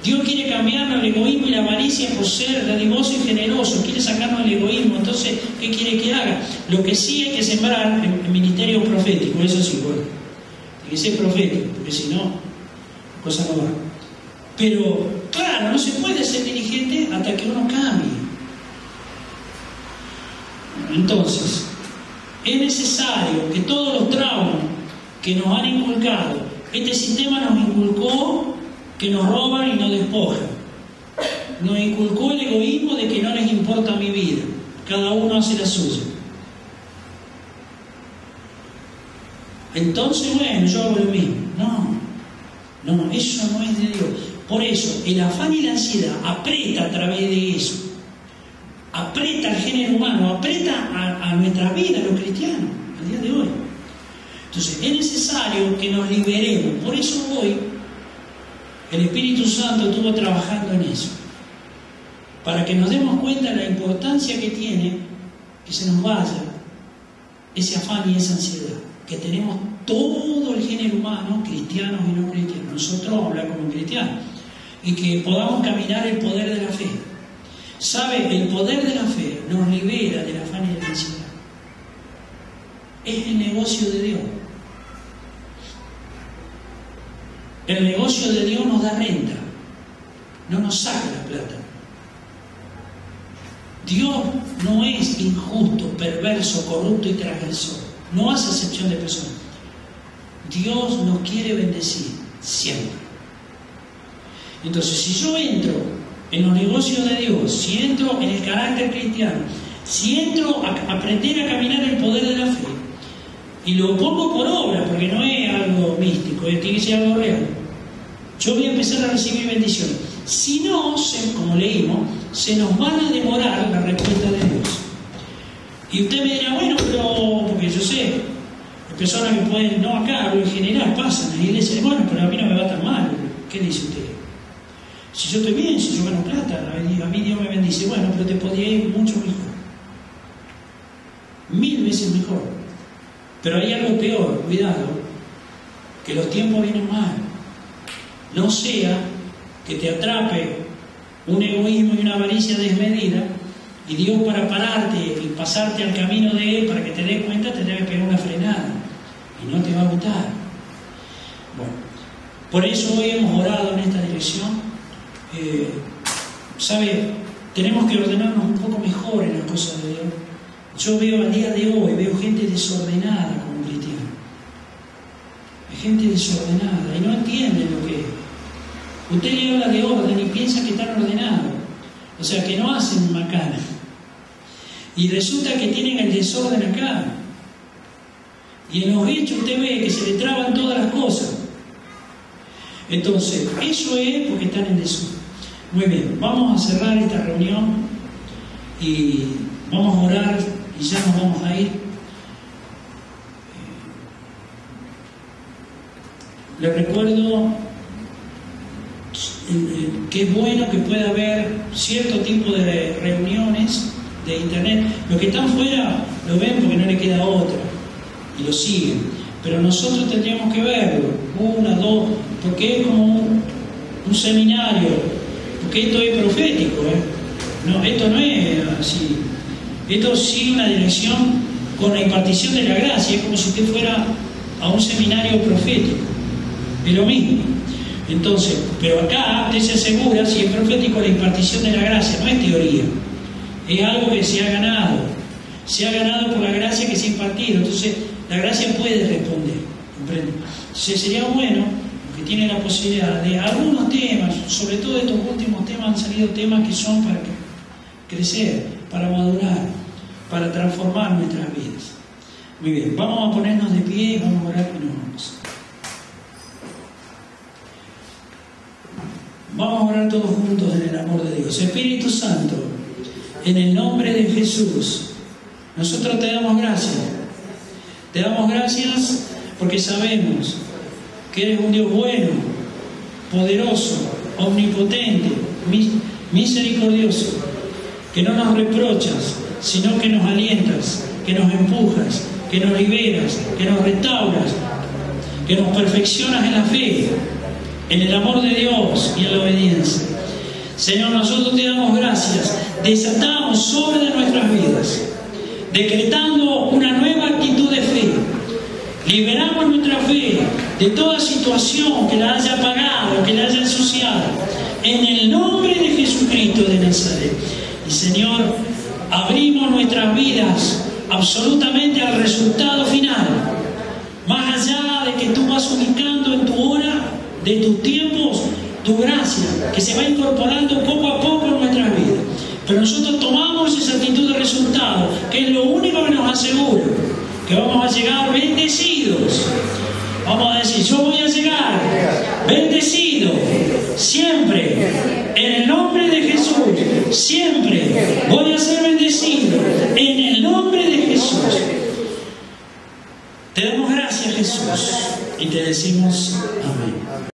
Dios quiere cambiarnos el egoísmo y la avaricia por ser dadivoso y generoso. Quiere sacarnos el egoísmo. Entonces, ¿qué quiere que haga? Lo que sí hay que sembrar en ministerio profético. Eso sí, bueno. Tiene que ser profético, porque si no, la cosa no va. Pero, claro, no se puede ser dirigente hasta que uno cambie. Entonces, es necesario que todos los traumas que nos han inculcado, este sistema nos inculcó que nos roban y nos despojan. Nos inculcó el egoísmo de que no les importa mi vida. Cada uno hace la suya. Entonces, bueno, yo hago lo mismo. No, eso no es de Dios. Por eso, el afán y la ansiedad aprieta a través de eso. Aprieta al género humano, aprieta a nuestra vida, a los cristianos, al día de hoy. Entonces, es necesario que nos liberemos. Por eso hoy, el Espíritu Santo estuvo trabajando en eso. Para que nos demos cuenta de la importancia que tiene que se nos vaya ese afán y esa ansiedad. Que tenemos todo el género humano, cristianos y no cristianos. Nosotros hablamos como cristianos. Y que podamos caminar el poder de la fe. ¿Sabe? El poder de la fe nos libera del afán y de la ansiedad. Es el negocio de Dios. El negocio de Dios nos da renta. No nos saca la plata. Dios no es injusto, perverso, corrupto y transgresor. No hace excepción de personas. Dios nos quiere bendecir siempre. Entonces, si yo entro en los negocios de Dios, si entro en el carácter cristiano, si entro a aprender a caminar el poder de la fe, y lo pongo por obra, porque no es algo místico, tiene que ser algo real, yo voy a empezar a recibir bendiciones. Si no, como leímos, se nos van a demorar la respuesta de Dios. Y usted me dirá, bueno, pero, porque yo sé, hay personas que pueden, no acá, pero en general pasan en la iglesia, bueno, pero a mí no me va tan mal. ¿Qué dice usted? Si yo estoy bien, si yo gano plata, a mí Dios me bendice. Bueno, pero te podría ir mucho mejor. 1000 veces mejor. Pero hay algo peor, cuidado, que los tiempos vienen mal. No sea que te atrape un egoísmo y una avaricia desmedida, y Dios, para pararte y pasarte al camino de Él, para que te des cuenta, te debe pegar una frenada. Y no te va a gustar. Bueno, por eso hoy hemos orado en esta dirección. ¿Sabe? Tenemos que ordenarnos un poco mejor en las cosas de Dios. Yo veo al día de hoy, veo gente desordenada como cristiana. Hay gente desordenada y no entienden lo que es. Usted le habla de orden y piensa que están ordenados. O sea, que no hacen macana. Y resulta que tienen el desorden acá. Y en los hechos usted ve que se le traban todas las cosas. Entonces, eso es porque están en desorden. Muy bien, vamos a cerrar esta reunión y vamos a orar y ya nos vamos a ir. Les recuerdo que es bueno que pueda haber cierto tipo de reuniones de internet. Los que están fuera lo ven porque no le queda otra y lo siguen, pero nosotros tendríamos que verlo, 1, 2, porque es como un seminario, porque esto es profético, no, esto no es así, esto sigue una dirección con la impartición de la gracia, es como si usted fuera a un seminario profético, es lo mismo. Entonces, pero acá usted se asegura, si es profético, la impartición de la gracia, no es teoría, es algo que se ha ganado por la gracia que se ha impartido. Entonces, la gracia puede responder, ¿comprende? Entonces, sería bueno que tiene la posibilidad de algunos temas, sobre todo estos últimos temas, han salido temas que son para crecer. para madurar, para transformar nuestras vidas. Muy bien, vamos a ponernos de pie y vamos a orar y nos vamos. Vamos a orar todos juntos en el amor de Dios. Espíritu Santo, en el nombre de Jesús, nosotros te damos gracias. Te damos gracias porque sabemos que eres un Dios bueno, poderoso, omnipotente, misericordioso, que no nos reprochas, sino que nos alientas, que nos empujas, que nos liberas, que nos restauras, que nos perfeccionas en la fe, en el amor de Dios y en la obediencia. Señor, nosotros te damos gracias, desatamos sobre de nuestras vidas, decretando una nueva actitud de fe. Liberamos nuestra fe de toda situación que la haya apagado, que la haya ensuciado, en el nombre de Jesucristo de Nazaret. Y Señor, abrimos nuestras vidas absolutamente al resultado final, más allá de que tú vas ubicando en tu hora, de tus tiempos, tu gracia, que se va incorporando poco a poco en nuestras vidas. Pero nosotros tomamos esa actitud de resultado, que es lo único que nos asegura que vamos a llegar bendecidos. Vamos a decir, yo voy a llegar bendecido, siempre, en el nombre de Jesús, siempre voy a ser bendecido, en el nombre de Jesús. Te damos gracias, Jesús, y te decimos amén.